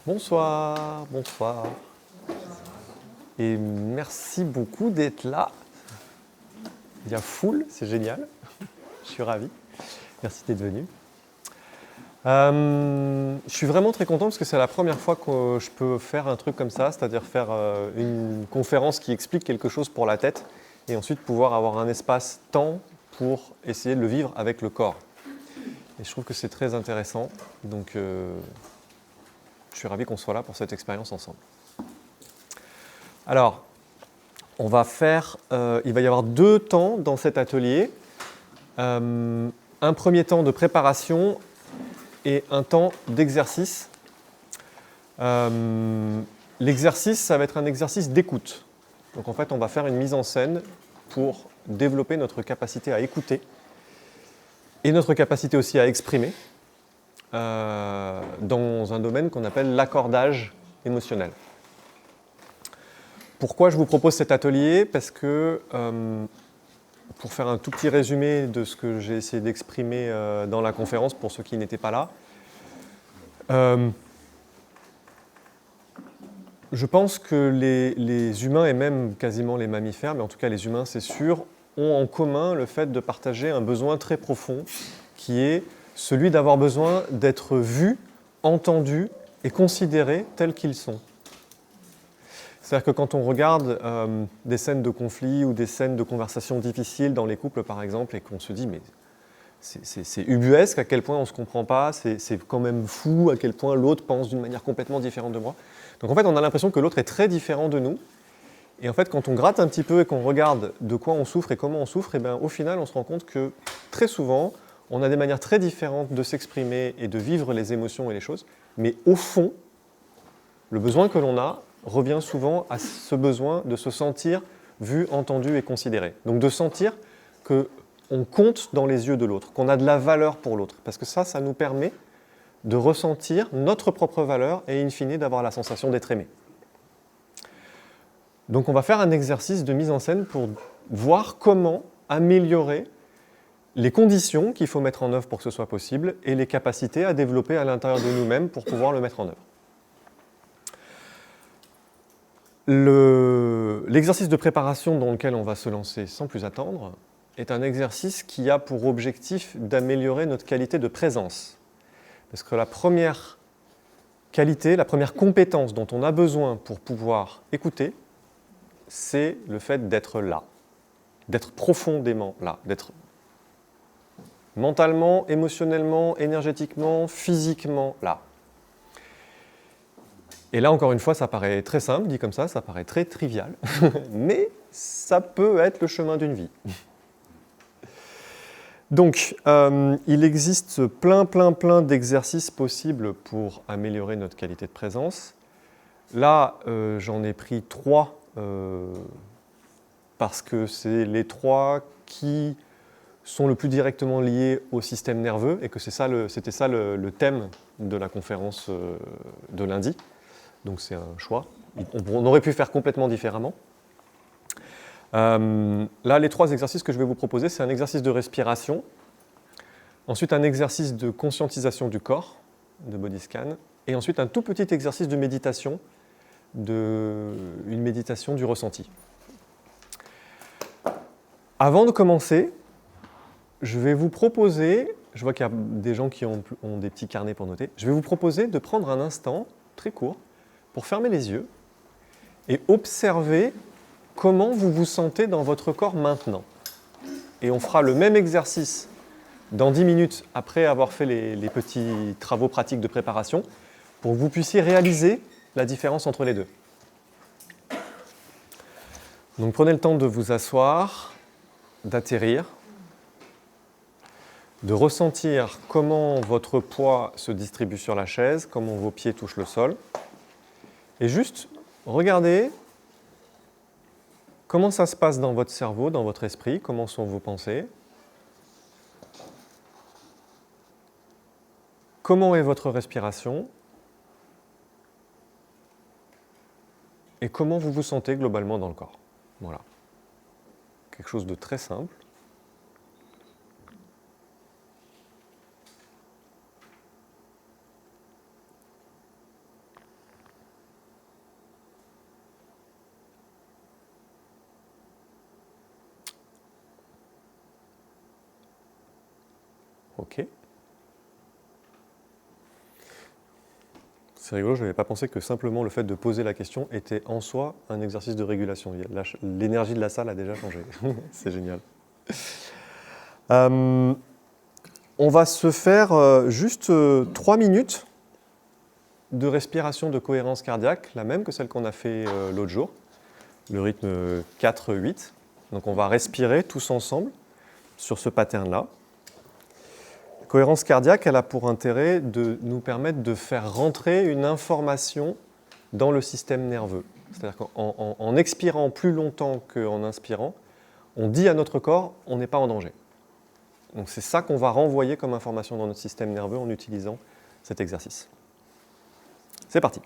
Bonsoir, bonsoir. Et merci beaucoup d'être là. Il y a foule, c'est génial. Je suis ravi. Merci d'être venu. Je suis vraiment très content parce que c'est la première fois que je peux faire un truc comme ça, c'est-à-dire faire une conférence qui explique quelque chose pour la tête et ensuite pouvoir avoir un espace-temps pour essayer de le vivre avec le corps. Et je trouve que c'est très intéressant. Donc, je suis ravi qu'on soit là pour cette expérience ensemble. Alors, on va faire, il va y avoir 2 temps dans cet atelier. Un premier temps de préparation et un temps d'exercice. L'exercice, ça va être un exercice d'écoute. Donc en fait, on va faire une mise en scène pour développer notre capacité à écouter et notre capacité aussi à exprimer dans un domaine qu'on appelle l'accordage émotionnel. Pourquoi je vous propose cet atelier ? Parce que, pour faire un tout petit résumé de ce que j'ai essayé d'exprimer dans la conférence pour ceux qui n'étaient pas là, je pense que les humains et même quasiment les mammifères, mais en tout cas les humains c'est sûr, ont en commun le fait de partager un besoin très profond qui est celui d'avoir besoin d'être vus, entendus et considérés tels qu'ils sont. C'est-à-dire que quand on regarde des scènes de conflit ou des scènes de conversations difficiles dans les couples par exemple et qu'on se dit mais c'est ubuesque à quel point on ne se comprend pas, c'est quand même fou à quel point l'autre pense d'une manière complètement différente de moi. Donc en fait on a l'impression que l'autre est très différent de nous et en fait quand on gratte un petit peu et qu'on regarde de quoi on souffre et comment on souffre, et bien, au final on se rend compte que très souvent on a des manières très différentes de s'exprimer et de vivre les émotions et les choses, mais au fond le besoin que l'on a revient souvent à ce besoin de se sentir vu, entendu et considéré. Donc de sentir qu'on compte dans les yeux de l'autre, qu'on a de la valeur pour l'autre. Parce que ça nous permet de ressentir notre propre valeur et in fine d'avoir la sensation d'être aimé. Donc on va faire un exercice de mise en scène pour voir comment améliorer les conditions qu'il faut mettre en œuvre pour que ce soit possible et les capacités à développer à l'intérieur de nous-mêmes pour pouvoir le mettre en œuvre. L'exercice de préparation dans lequel on va se lancer sans plus attendre est un exercice qui a pour objectif d'améliorer notre qualité de présence. Parce que la première qualité, la première compétence dont on a besoin pour pouvoir écouter, c'est le fait d'être là, d'être profondément là, d'être mentalement, émotionnellement, énergétiquement, physiquement là. Et là, encore une fois, ça paraît très simple, dit comme ça paraît très trivial, mais ça peut être le chemin d'une vie. Donc, il existe plein d'exercices possibles pour améliorer notre qualité de présence. Là, j'en ai pris 3, parce que c'est les 3 qui sont le plus directement liés au système nerveux, et que c'était ça le thème de la conférence de lundi. Donc c'est un choix. On aurait pu faire complètement différemment. Là, les 3 exercices que je vais vous proposer, c'est un exercice de respiration, ensuite un exercice de conscientisation du corps, de body scan, et ensuite un tout petit exercice de méditation, une méditation du ressenti. Avant de commencer, je vais vous proposer, je vois qu'il y a des gens qui ont des petits carnets pour noter, je vais vous proposer de prendre un instant très court pour fermer les yeux et observer comment vous vous sentez dans votre corps maintenant. Et on fera le même exercice dans 10 minutes après avoir fait les petits travaux pratiques de préparation pour que vous puissiez réaliser la différence entre les deux. Donc prenez le temps de vous asseoir, d'atterrir, de ressentir comment votre poids se distribue sur la chaise, comment vos pieds touchent le sol. Et juste regardez comment ça se passe dans votre cerveau, dans votre esprit, comment sont vos pensées, comment est votre respiration et comment vous vous sentez globalement dans le corps. Voilà. Quelque chose de très simple. OK. C'est rigolo, je n'avais pas pensé que simplement le fait de poser la question était en soi un exercice de régulation. L'énergie de la salle a déjà changé. C'est génial. On va se faire juste 3 minutes de respiration de cohérence cardiaque, la même que celle qu'on a fait l'autre jour, le rythme 4-8. Donc on va respirer tous ensemble sur ce pattern-là. La cohérence cardiaque, elle a pour intérêt de nous permettre de faire rentrer une information dans le système nerveux. C'est-à-dire qu'en expirant plus longtemps qu'en inspirant, on dit à notre corps, on n'est pas en danger. Donc c'est ça qu'on va renvoyer comme information dans notre système nerveux en utilisant cet exercice. C'est parti.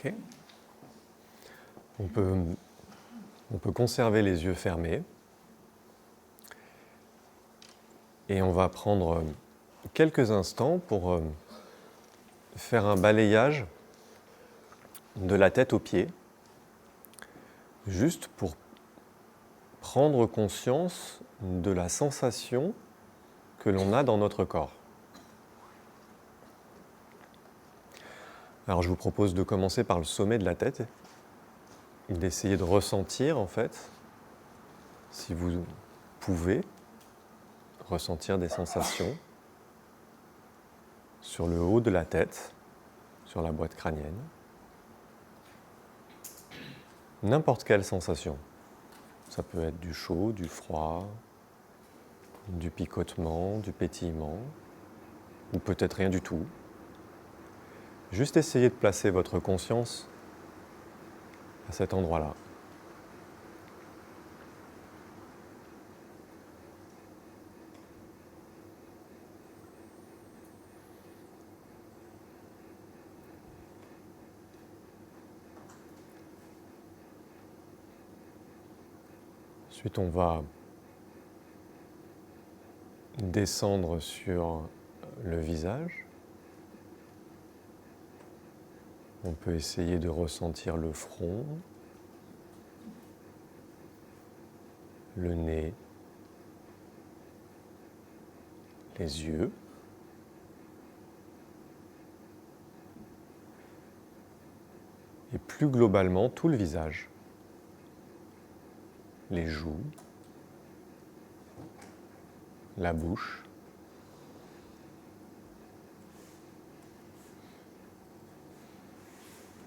Okay. On peut conserver les yeux fermés et on va prendre quelques instants pour faire un balayage de la tête aux pieds, juste pour prendre conscience de la sensation que l'on a dans notre corps. Alors je vous propose de commencer par le sommet de la tête et d'essayer de ressentir en fait, si vous pouvez, ressentir des sensations sur le haut de la tête, sur la boîte crânienne. N'importe quelle sensation. Ça peut être du chaud, du froid, du picotement, du pétillement, ou peut-être rien du tout. Juste essayez de placer votre conscience à cet endroit-là. Ensuite, on va descendre sur le visage. On peut essayer de ressentir le front, le nez, les yeux. Et plus globalement, tout le visage. Les joues, la bouche,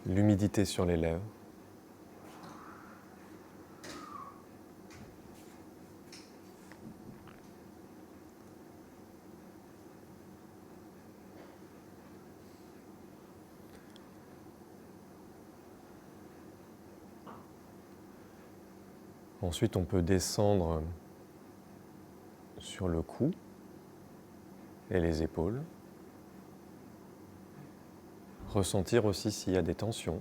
l'humidité sur les lèvres. Ensuite, on peut descendre sur le cou et les épaules. Ressentir aussi s'il y a des tensions,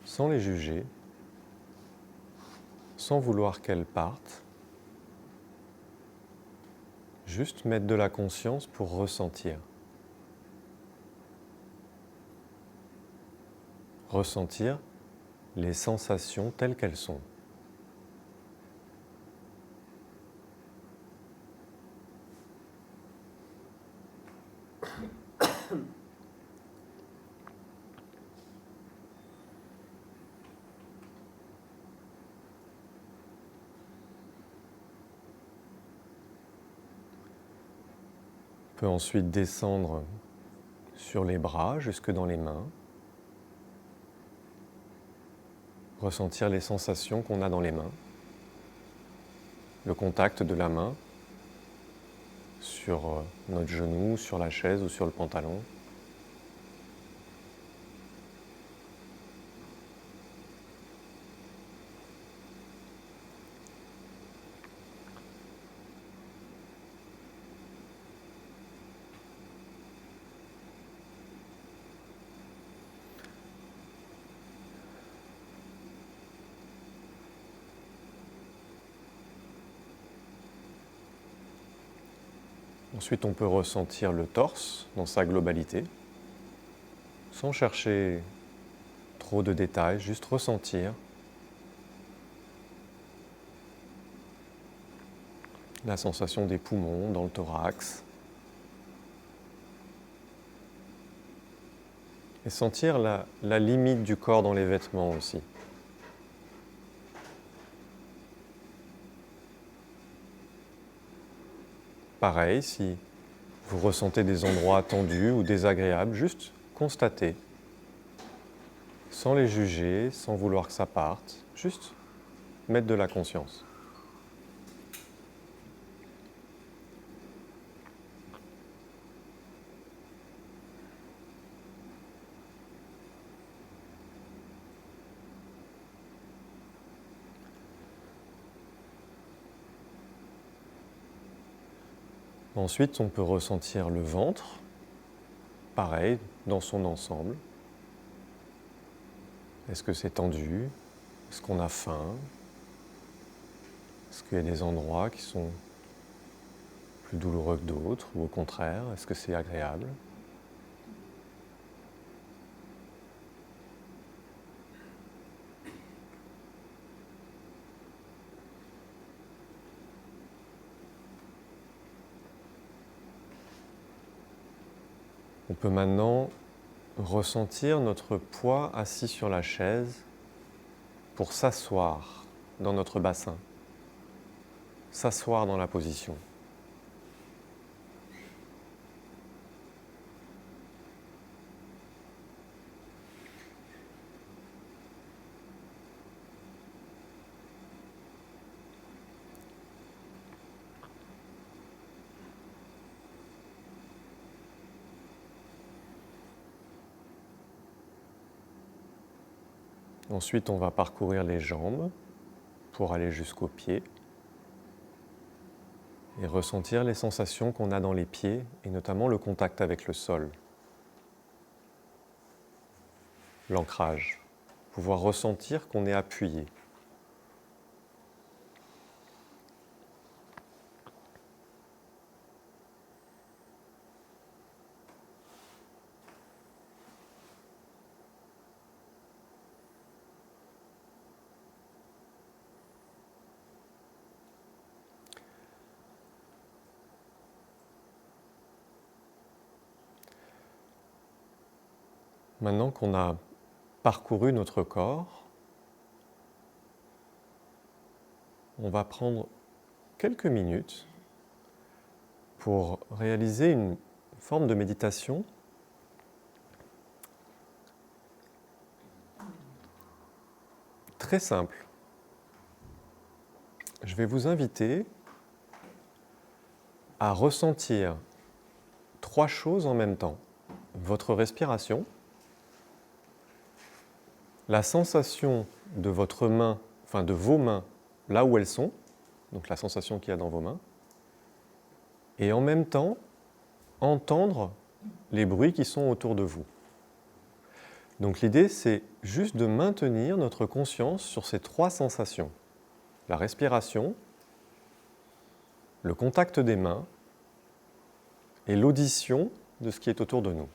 sans les juger, sans vouloir qu'elles partent. Juste mettre de la conscience pour ressentir. Ressentir les sensations telles qu'elles sont. On peut ensuite descendre sur les bras jusque dans les mains. Ressentir les sensations qu'on a dans les mains. Le contact de la main sur notre genou, sur la chaise ou sur le pantalon. Ensuite, on peut ressentir le torse dans sa globalité, sans chercher trop de détails, juste ressentir la sensation des poumons dans le thorax. Et sentir la limite du corps dans les vêtements aussi. Pareil, si vous ressentez des endroits tendus ou désagréables, juste constatez, sans les juger, sans vouloir que ça parte, juste mettre de la conscience. Ensuite, on peut ressentir le ventre, pareil, dans son ensemble. Est-ce que c'est tendu? Est-ce qu'on a faim? Est-ce qu'il y a des endroits qui sont plus douloureux que d'autres, ou au contraire, est-ce que c'est agréable? On peut maintenant ressentir notre poids assis sur la chaise pour s'asseoir dans notre bassin, s'asseoir dans la position. Ensuite, on va parcourir les jambes pour aller jusqu'aux pieds et ressentir les sensations qu'on a dans les pieds et notamment le contact avec le sol, l'ancrage, pouvoir ressentir qu'on est appuyé. Maintenant qu'on a parcouru notre corps, on va prendre quelques minutes pour réaliser une forme de méditation très simple. Je vais vous inviter à ressentir 3 choses en même temps. Votre respiration, la sensation de votre main, enfin de vos mains, là où elles sont, donc la sensation qu'il y a dans vos mains, et en même temps, entendre les bruits qui sont autour de vous. Donc l'idée, c'est juste de maintenir notre conscience sur ces 3 sensations. La respiration, le contact des mains et l'audition de ce qui est autour de nous.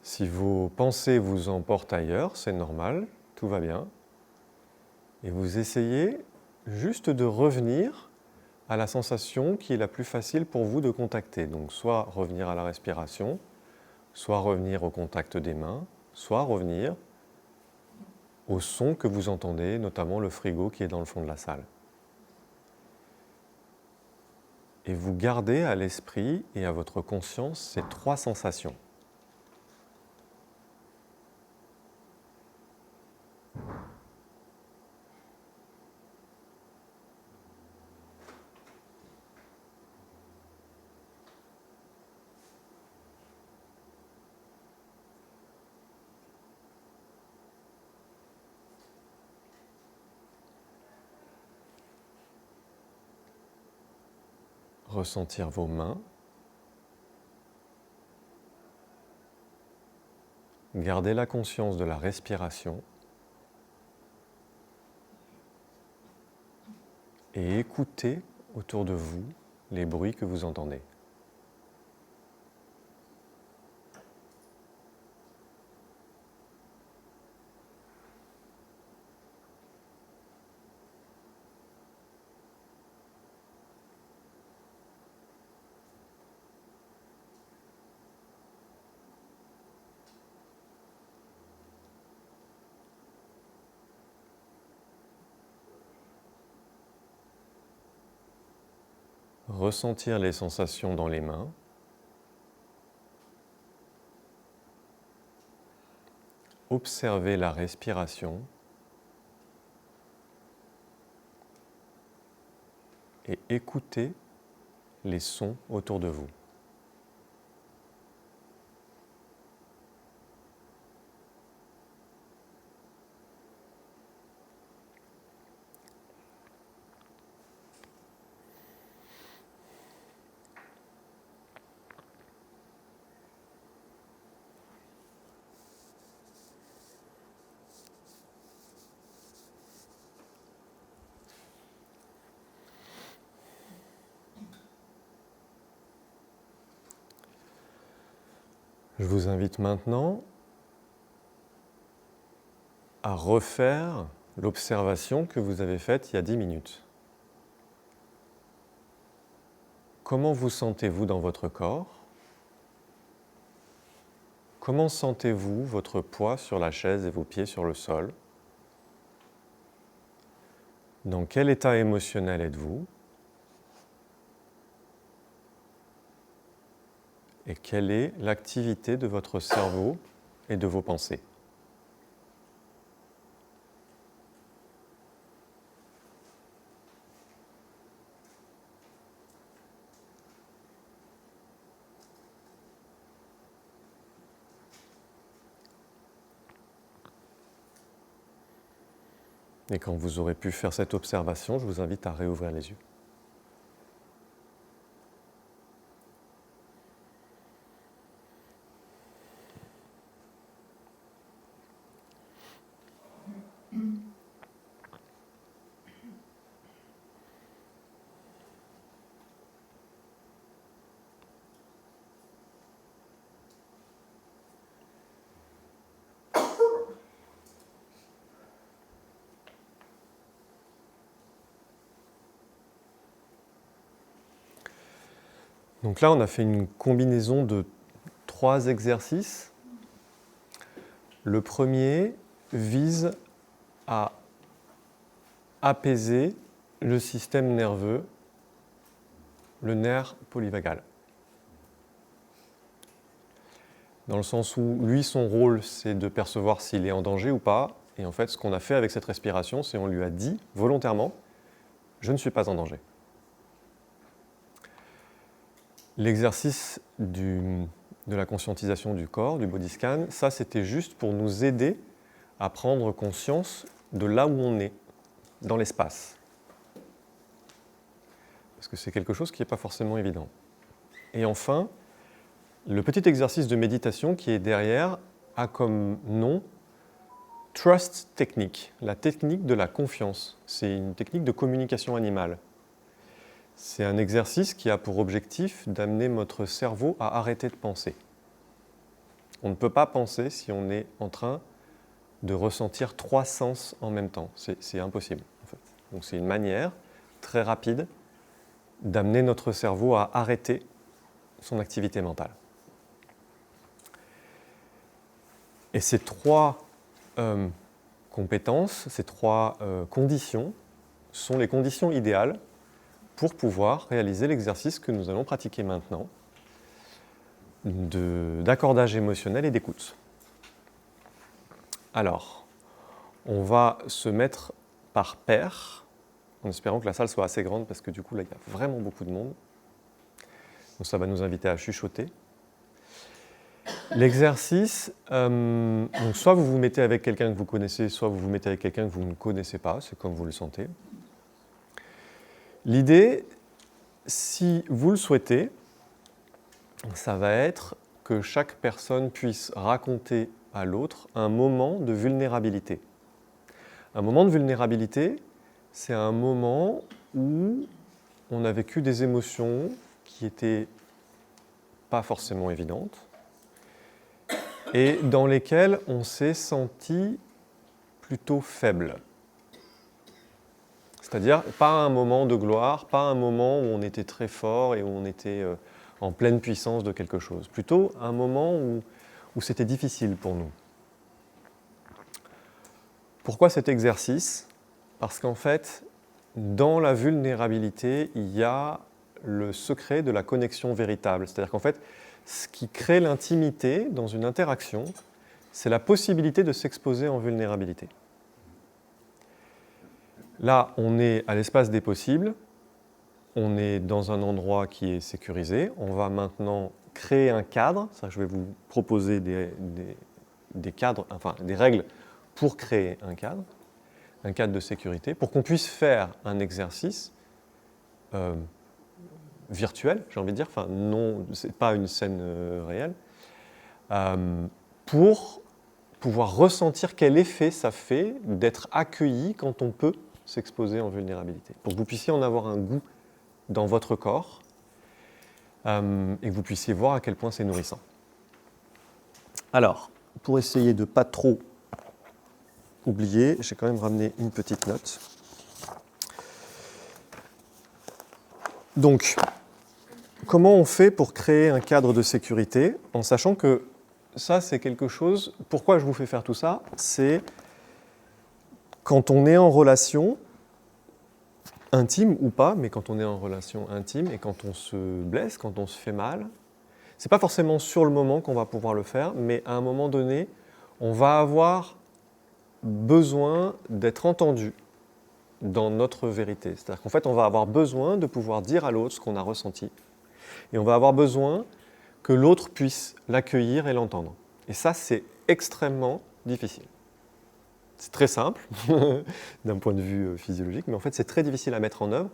Si vos pensées vous emportent ailleurs, c'est normal, tout va bien. Et vous essayez juste de revenir à la sensation qui est la plus facile pour vous de contacter. Donc soit revenir à la respiration, soit revenir au contact des mains, soit revenir au son que vous entendez, notamment le frigo qui est dans le fond de la salle. Et vous gardez à l'esprit et à votre conscience ces 3 sensations. Ressentir vos mains. Gardez la conscience de la respiration. Et écoutez autour de vous les bruits que vous entendez. Ressentir les sensations dans les mains. Observer la respiration. Et écouter les sons autour de vous. Je vous invite maintenant à refaire l'observation que vous avez faite il y a 10 minutes. Comment vous sentez-vous dans votre corps ? Comment sentez-vous votre poids sur la chaise et vos pieds sur le sol ? Dans quel état émotionnel êtes-vous ? Et quelle est l'activité de votre cerveau et de vos pensées ? Et quand vous aurez pu faire cette observation, je vous invite à réouvrir les yeux. Donc là, on a fait une combinaison de 3 exercices. Le premier vise à apaiser le système nerveux, le nerf polyvagal. Dans le sens où, lui, son rôle, c'est de percevoir s'il est en danger ou pas. Et en fait, ce qu'on a fait avec cette respiration, c'est qu'on lui a dit, volontairement, « Je ne suis pas en danger ». L'exercice de la conscientisation du corps, du body scan, ça c'était juste pour nous aider à prendre conscience de là où on est, dans l'espace. Parce que c'est quelque chose qui n'est pas forcément évident. Et enfin, le petit exercice de méditation qui est derrière a comme nom Trust Technique, la technique de la confiance. C'est une technique de communication animale. C'est un exercice qui a pour objectif d'amener notre cerveau à arrêter de penser. On ne peut pas penser si on est en train de ressentir 3 sens en même temps. C'est impossible, en fait. Donc c'est une manière très rapide d'amener notre cerveau à arrêter son activité mentale. Et ces 3 compétences, ces 3 conditions sont les conditions idéales pour pouvoir réaliser l'exercice que nous allons pratiquer maintenant d'accordage émotionnel et d'écoute. Alors, on va se mettre par paire, en espérant que la salle soit assez grande, parce que du coup, là, il y a vraiment beaucoup de monde. Donc ça va nous inviter à chuchoter. L'exercice, donc soit vous vous mettez avec quelqu'un que vous connaissez, soit vous vous mettez avec quelqu'un que vous ne connaissez pas, c'est comme vous le sentez. L'idée, si vous le souhaitez, ça va être que chaque personne puisse raconter à l'autre un moment de vulnérabilité. Un moment de vulnérabilité, c'est un moment où on a vécu des émotions qui n'étaient pas forcément évidentes et dans lesquelles on s'est senti plutôt faible. C'est-à-dire, pas un moment de gloire, pas un moment où on était très fort et où on était en pleine puissance de quelque chose. Plutôt un moment où c'était difficile pour nous. Pourquoi cet exercice ? Parce qu'en fait, dans la vulnérabilité, il y a le secret de la connexion véritable. C'est-à-dire qu'en fait, ce qui crée l'intimité dans une interaction, c'est la possibilité de s'exposer en vulnérabilité. Là, on est à l'espace des possibles, on est dans un endroit qui est sécurisé, on va maintenant créer un cadre, ça, je vais vous proposer des cadres, enfin des règles pour créer un cadre de sécurité, pour qu'on puisse faire un exercice virtuel, j'ai envie de dire, enfin non, c'est pas une scène réelle, pour pouvoir ressentir quel effet ça fait d'être accueilli quand on peut s'exposer en vulnérabilité, pour que vous puissiez en avoir un goût dans votre corps et que vous puissiez voir à quel point c'est nourrissant. Alors, pour essayer de ne pas trop oublier, j'ai quand même ramené une petite note. Donc, comment on fait pour créer un cadre de sécurité, en sachant que ça, c'est quelque chose... Pourquoi je vous fais faire tout ça ? C'est quand on est en relation, intime ou pas, mais quand on est en relation intime et quand on se blesse, quand on se fait mal, c'est pas forcément sur le moment qu'on va pouvoir le faire, mais à un moment donné, on va avoir besoin d'être entendu dans notre vérité. C'est-à-dire qu'en fait, on va avoir besoin de pouvoir dire à l'autre ce qu'on a ressenti. Et on va avoir besoin que l'autre puisse l'accueillir et l'entendre. Et ça, c'est extrêmement difficile. C'est très simple d'un point de vue physiologique, mais en fait c'est très difficile à mettre en œuvre.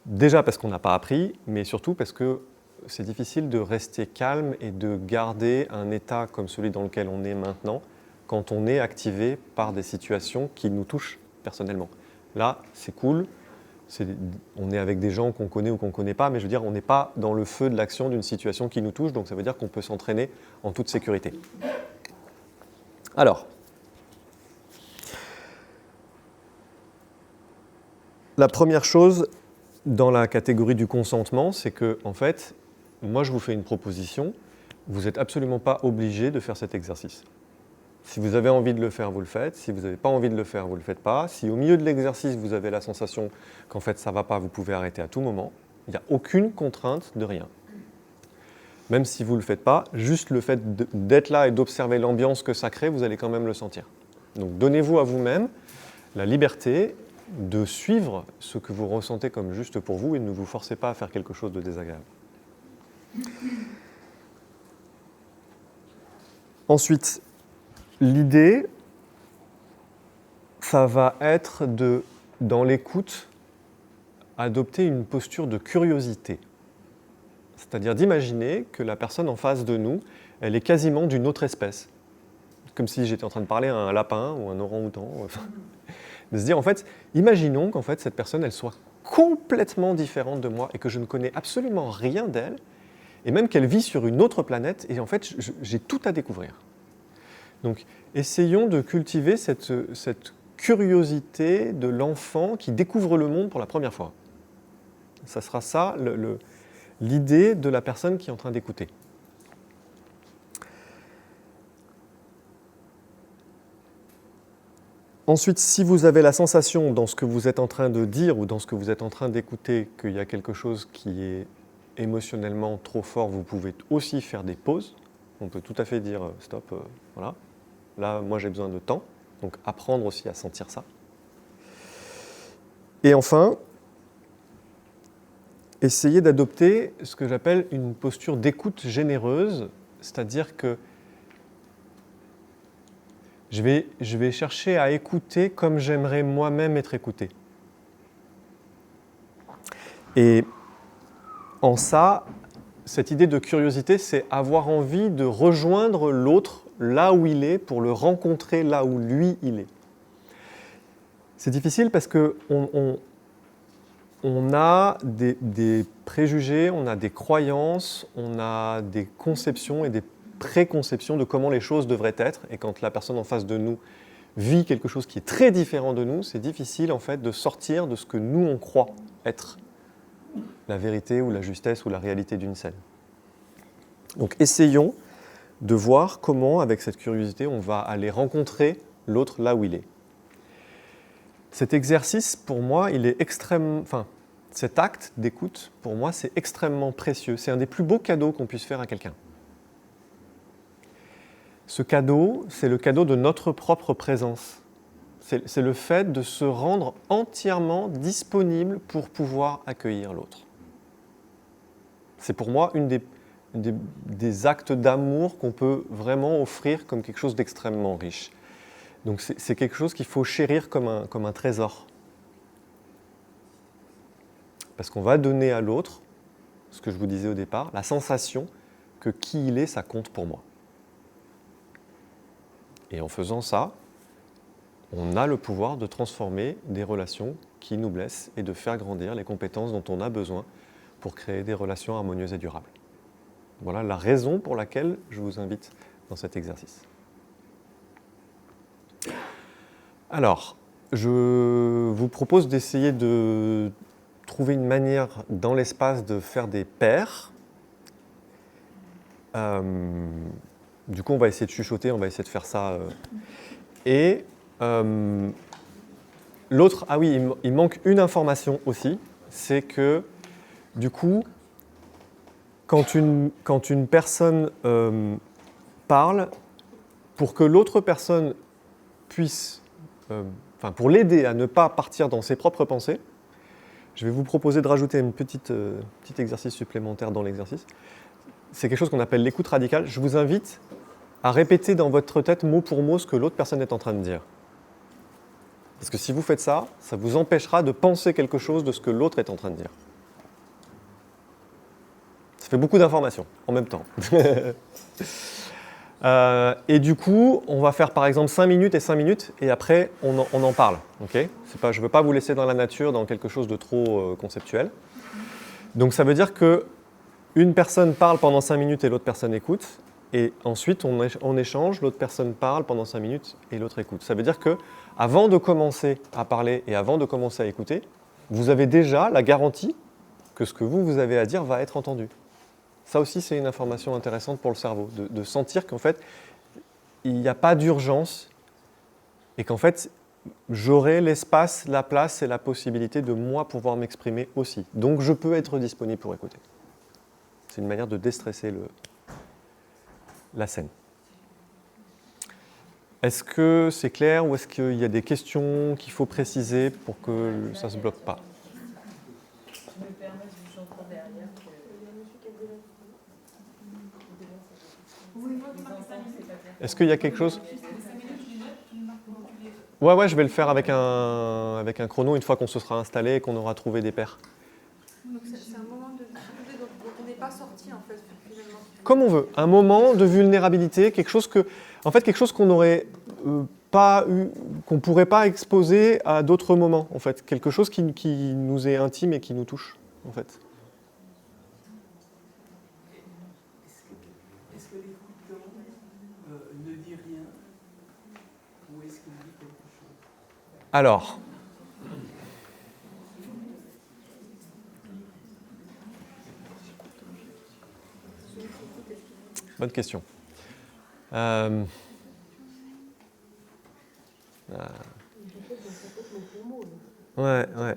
Déjà parce qu'on n'a pas appris, mais surtout parce que c'est difficile de rester calme et de garder un état comme celui dans lequel on est maintenant quand on est activé par des situations qui nous touchent personnellement. Là, c'est cool, on est avec des gens qu'on connaît ou qu'on ne connaît pas, mais je veux dire, on n'est pas dans le feu de l'action d'une situation qui nous touche, donc ça veut dire qu'on peut s'entraîner en toute sécurité. Alors, la première chose dans la catégorie du consentement, c'est que, en fait, moi je vous fais une proposition, vous n'êtes absolument pas obligé de faire cet exercice. Si vous avez envie de le faire, vous le faites. Si vous n'avez pas envie de le faire, vous ne le faites pas. Si au milieu de l'exercice, vous avez la sensation qu'en fait ça ne va pas, vous pouvez arrêter à tout moment. Il n'y a aucune contrainte de rien. Même si vous ne le faites pas, juste le fait d'être là et d'observer l'ambiance que ça crée, vous allez quand même le sentir. Donc donnez-vous à vous-même la liberté de suivre ce que vous ressentez comme juste pour vous et ne vous forcez pas à faire quelque chose de désagréable. Ensuite, l'idée, ça va être dans l'écoute, adopter une posture de curiosité. C'est-à-dire d'imaginer que la personne en face de nous, elle est quasiment d'une autre espèce. Comme si j'étais en train de parler à un lapin ou un orang-outan. De se dire, en fait, imaginons qu'en fait, cette personne, elle soit complètement différente de moi et que je ne connais absolument rien d'elle, et même qu'elle vit sur une autre planète, et en fait, j'ai tout à découvrir. Donc, essayons de cultiver cette curiosité de l'enfant qui découvre le monde pour la première fois. Ça sera ça, l'idée de la personne qui est en train d'écouter. Ensuite, si vous avez la sensation dans ce que vous êtes en train de dire ou dans ce que vous êtes en train d'écouter qu'il y a quelque chose qui est émotionnellement trop fort, vous pouvez aussi faire des pauses. On peut tout à fait dire stop, voilà. Là, moi j'ai besoin de temps. Donc apprendre aussi à sentir ça. Et enfin, essayer d'adopter ce que j'appelle une posture d'écoute généreuse, c'est-à-dire que je vais chercher à écouter comme j'aimerais moi-même être écouté. Et en ça, cette idée de curiosité, c'est avoir envie de rejoindre l'autre là où il est pour le rencontrer là où lui, il est. C'est difficile parce qu'on a des préjugés, on a des croyances, on a des conceptions et des préconceptions de comment les choses devraient être. Et quand la personne en face de nous vit quelque chose qui est très différent de nous, c'est difficile en fait de sortir de ce que nous on croit être la vérité ou la justesse ou la réalité d'une scène. Donc essayons de voir comment, avec cette curiosité, on va aller rencontrer l'autre là où il est. Cet exercice, pour moi, il est cet acte d'écoute, pour moi, c'est extrêmement précieux. C'est un des plus beaux cadeaux qu'on puisse faire à quelqu'un. Ce cadeau, c'est le cadeau de notre propre présence. C'est le fait de se rendre entièrement disponible pour pouvoir accueillir l'autre. C'est pour moi une des actes d'amour qu'on peut vraiment offrir comme quelque chose d'extrêmement riche. Donc c'est quelque chose qu'il faut chérir comme un trésor. Parce qu'on va donner à l'autre, ce que je vous disais au départ, la sensation que qui il est, ça compte pour moi. Et en faisant ça, on a le pouvoir de transformer des relations qui nous blessent et de faire grandir les compétences dont on a besoin pour créer des relations harmonieuses et durables. Voilà la raison pour laquelle je vous invite dans cet exercice. Alors, je vous propose d'essayer de trouver une manière dans l'espace de faire des paires. Du coup, on va essayer de chuchoter, on va essayer de faire ça. Et l'autre, ah oui, il manque une information aussi, c'est que du coup, quand une personne parle, pour que l'autre personne puisse, pour l'aider à ne pas partir dans ses propres pensées, je vais vous proposer de rajouter un petit exercice supplémentaire dans l'exercice. C'est quelque chose qu'on appelle l'écoute radicale. Je vous invite à répéter dans votre tête mot pour mot ce que l'autre personne est en train de dire. Parce que si vous faites ça, ça vous empêchera de penser quelque chose de ce que l'autre est en train de dire. Ça fait beaucoup d'informations en même temps. Et du coup, on va faire par exemple 5 minutes et 5 minutes, et après, on en parle. Okay, je ne veux pas vous laisser dans la nature, dans quelque chose de trop conceptuel. Donc ça veut dire qu'une personne parle pendant 5 minutes et l'autre personne écoute, et ensuite on échange, l'autre personne parle pendant 5 minutes et l'autre écoute. Ça veut dire qu'avant de commencer à parler et avant de commencer à écouter, vous avez déjà la garantie que ce que vous avez à dire va être entendu. Ça aussi, c'est une information intéressante pour le cerveau, de sentir qu'en fait, il n'y a pas d'urgence et qu'en fait, j'aurai l'espace, la place et la possibilité de moi pouvoir m'exprimer aussi. Donc, je peux être disponible pour écouter. C'est une manière de déstresser la scène. Est-ce que c'est clair ou est-ce qu'il y a des questions qu'il faut préciser pour que ça ne se bloque pas ? Je me permets, j'entends derrière que... Est-ce qu'il y a quelque chose ? Ouais, je vais le faire avec un chrono une fois qu'on se sera installé et qu'on aura trouvé des paires. Donc c'est un moment de difficulté dont on n'est pas sorti en fait finalement. Comme on veut, un moment de vulnérabilité, quelque chose qu'on n'aurait pas eu, qu'on pourrait pas exposer à d'autres moments en fait, quelque chose qui nous est intime et qui nous touche en fait. Est-ce que l'écoutant ne dit rien ou est-ce qu'il dit quelque chose ? Alors, bonne question. Ouais.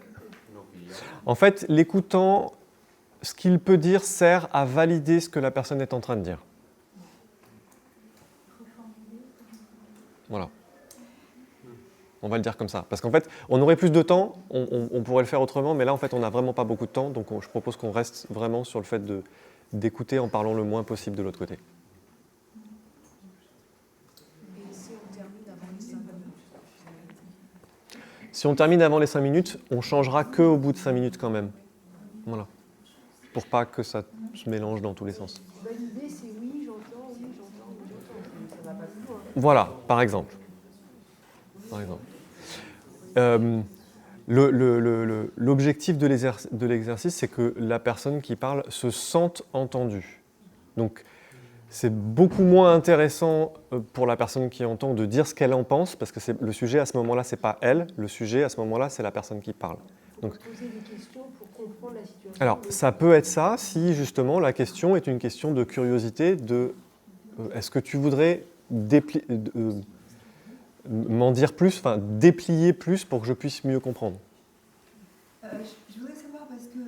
En fait, l'écoutant, ce qu'il peut dire sert à valider ce que la personne est en train de dire. Voilà. On va le dire comme ça. Parce qu'en fait, on aurait plus de temps, on pourrait le faire autrement, mais là, en fait, on n'a vraiment pas beaucoup de temps, donc je propose qu'on reste vraiment sur le fait d'écouter en parlant le moins possible de l'autre côté. Et si on termine avant les 5 minutes? Si on termine avant les 5 minutes, on changera qu'au bout de 5 minutes quand même. Voilà. Pour pas que ça se mélange dans tous les sens. L'idée c'est oui, j'entends. Ça va pas plus loin. Voilà, par exemple. L'objectif de l'exercice, c'est que la personne qui parle se sente entendue. Donc, c'est beaucoup moins intéressant pour la personne qui entend de dire ce qu'elle en pense, parce que le sujet à ce moment-là, c'est pas elle. Le sujet à ce moment-là, c'est la personne qui parle. Donc, poser des questions pour comprendre la situation. Alors, ça peut être ça si justement la question est une question de curiosité, est-ce que tu voudrais m'en dire plus, enfin déplier plus pour que je puisse mieux comprendre. Je voudrais savoir parce que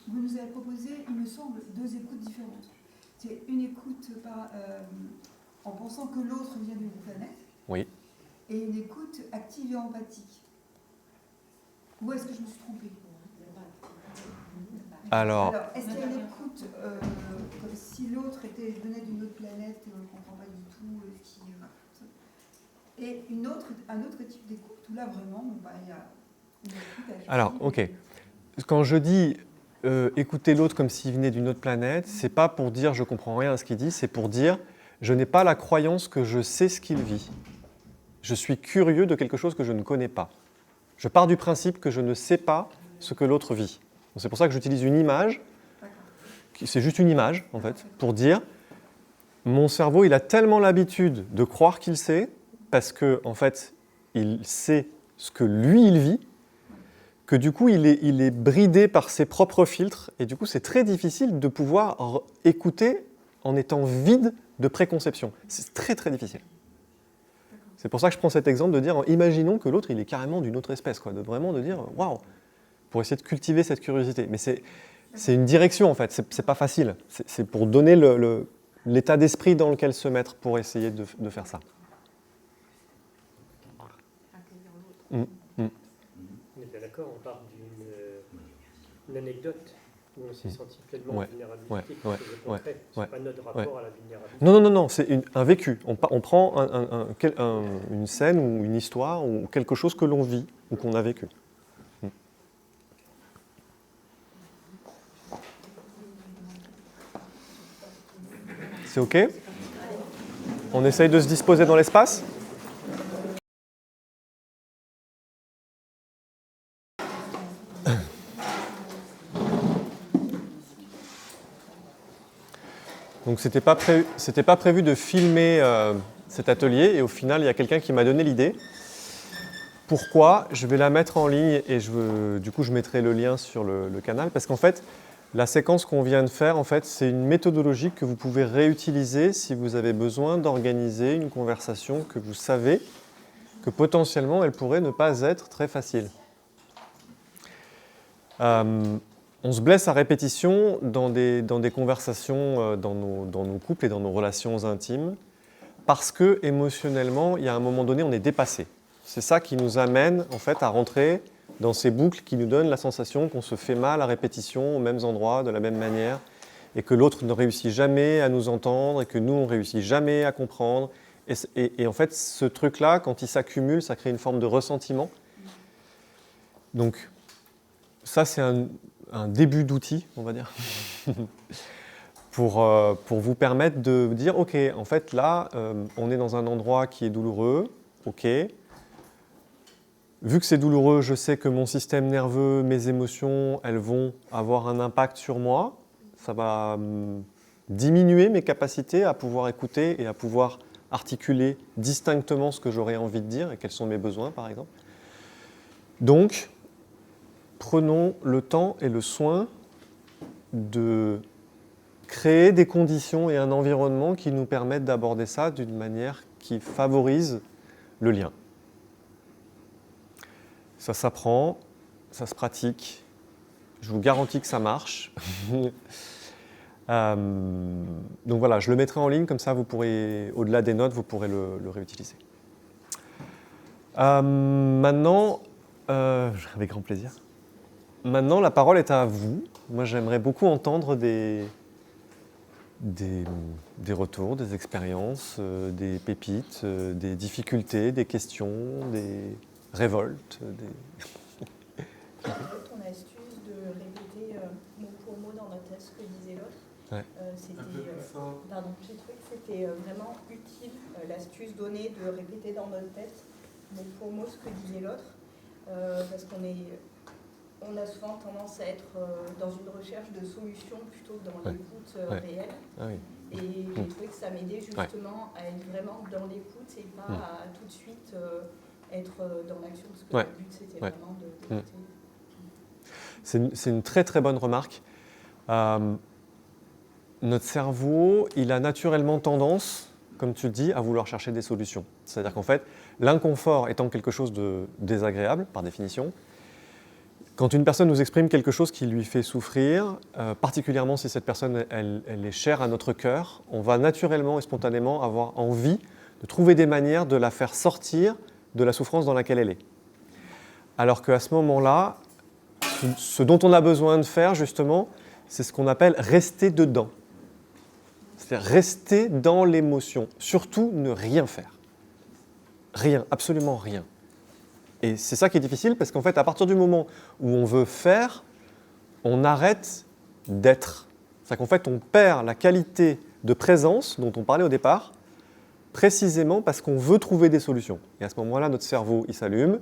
vous nous avez proposé, il me semble, 2 écoutes différentes. C'est une écoute en pensant que l'autre vient d'une planète. Oui. Et une écoute active et empathique. Ou est-ce que je me suis trompée ? Alors, est-ce qu'il y a une écoute comme si l'autre venait d'une autre planète et on ne comprend pas du tout et un autre type d'écoute où là vraiment, il y a une écoute active. Alors, ok. Quand je dis écouter l'autre comme s'il venait d'une autre planète, c'est pas pour dire je comprends rien à ce qu'il dit, c'est pour dire je n'ai pas la croyance que je sais ce qu'il vit. Je suis curieux de quelque chose que je ne connais pas. Je pars du principe que je ne sais pas ce que l'autre vit. Donc, c'est pour ça que j'utilise une image, c'est juste une image en fait, pour dire mon cerveau il a tellement l'habitude de croire qu'il sait, parce que en fait il sait ce que lui il vit, que du coup il est bridé par ses propres filtres, et du coup c'est très difficile de pouvoir écouter en étant vide de préconception. C'est très très difficile. C'est pour ça que je prends cet exemple de dire, imaginons que l'autre il est carrément d'une autre espèce, quoi, de dire waouh, pour essayer de cultiver cette curiosité. Mais c'est une direction en fait, c'est pas facile. C'est pour donner l'état d'esprit dans lequel se mettre pour essayer de faire ça. On est bien d'accord, on part d'une anecdote où on s'est senti pleinement en Ouais, vulnérabilité. ouais, quelque chose de ouais, concret. C'est ouais, pas notre rapport à la vulnérabilité. Non, c'est un vécu. On prend une scène ou une histoire ou quelque chose que l'on vit ou qu'on a vécu. C'est OK? On essaye de se disposer dans l'espace? Donc c'était pas prévu de filmer cet atelier et au final il y a quelqu'un qui m'a donné l'idée. Pourquoi? Je vais la mettre en ligne et du coup je mettrai le lien sur le canal parce qu'en fait la séquence qu'on vient de faire en fait c'est une méthodologie que vous pouvez réutiliser si vous avez besoin d'organiser une conversation que vous savez que potentiellement elle pourrait ne pas être très facile. On se blesse à répétition dans des conversations dans nos couples et dans nos relations intimes parce que émotionnellement, il y a un moment donné, on est dépassé. C'est ça qui nous amène en fait à rentrer dans ces boucles qui nous donnent la sensation qu'on se fait mal à répétition aux mêmes endroits, de la même manière, et que l'autre ne réussit jamais à nous entendre et que nous, on ne réussit jamais à comprendre. Et en fait, ce truc-là, quand il s'accumule, ça crée une forme de ressentiment. Donc, ça, c'est un début d'outil, on va dire, pour vous permettre de dire, OK, en fait, là, on est dans un endroit qui est douloureux, OK. Vu que c'est douloureux, je sais que mon système nerveux, mes émotions, elles vont avoir un impact sur moi. Ça va diminuer mes capacités à pouvoir écouter et à pouvoir articuler distinctement ce que j'aurais envie de dire et quels sont mes besoins, par exemple. Donc, prenons le temps et le soin de créer des conditions et un environnement qui nous permettent d'aborder ça d'une manière qui favorise le lien. Ça s'apprend, ça se pratique. Je vous garantis que ça marche. Donc voilà, je le mettrai en ligne, comme ça vous pourrez, au-delà des notes, vous pourrez le réutiliser. Maintenant, avec grand plaisir. Maintenant, la parole est à vous. Moi, j'aimerais beaucoup entendre des retours, des expériences, des pépites, des difficultés, des questions, des révoltes. Ton astuce de répéter mot pour mot dans notre tête ce que disait l'autre, Ouais. j'ai trouvé que c'était vraiment utile, l'astuce donnée de répéter dans notre tête mot pour mot ce que disait l'autre, parce qu'on a souvent tendance à être dans une recherche de solutions plutôt que dans l'écoute réelle. Ah oui. Et j'ai trouvé que ça m'aidait justement à être vraiment dans l'écoute et pas à tout de suite être dans l'action, parce que le but c'était vraiment d'écouter. C'est une très très bonne remarque. Notre cerveau, il a naturellement tendance, comme tu le dis, à vouloir chercher des solutions. C'est-à-dire qu'en fait, l'inconfort étant quelque chose de désagréable, par définition, quand une personne nous exprime quelque chose qui lui fait souffrir, particulièrement si cette personne elle est chère à notre cœur, on va naturellement et spontanément avoir envie de trouver des manières de la faire sortir de la souffrance dans laquelle elle est. Alors qu'à ce moment-là, ce dont on a besoin de faire justement, c'est ce qu'on appelle rester dedans. C'est-à-dire rester dans l'émotion, surtout ne rien faire. Rien, absolument rien. Et c'est ça qui est difficile parce qu'en fait, à partir du moment où on veut faire, on arrête d'être. C'est-à-dire qu'en fait, on perd la qualité de présence dont on parlait au départ, précisément parce qu'on veut trouver des solutions. Et à ce moment-là, notre cerveau, il s'allume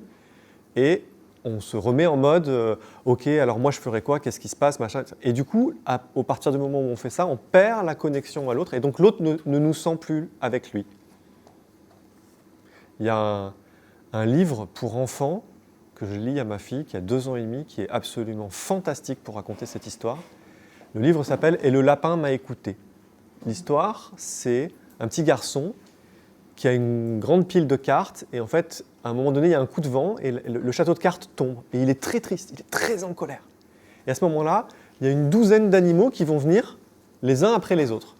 et on se remet en mode OK, alors moi je ferais quoi, qu'est-ce qui se passe, machin. Et du coup, au partir du moment où on fait ça, on perd la connexion à l'autre et donc l'autre ne nous sent plus avec lui. Il y a un livre pour enfants que je lis à ma fille qui a 2 ans et demi, qui est absolument fantastique pour raconter cette histoire. Le livre s'appelle « Et le lapin m'a écouté ». L'histoire, c'est un petit garçon qui a une grande pile de cartes et en fait, à un moment donné, il y a un coup de vent et le château de cartes tombe. Et il est très triste, il est très en colère. Et à ce moment-là, il y a une douzaine d'animaux qui vont venir les uns après les autres.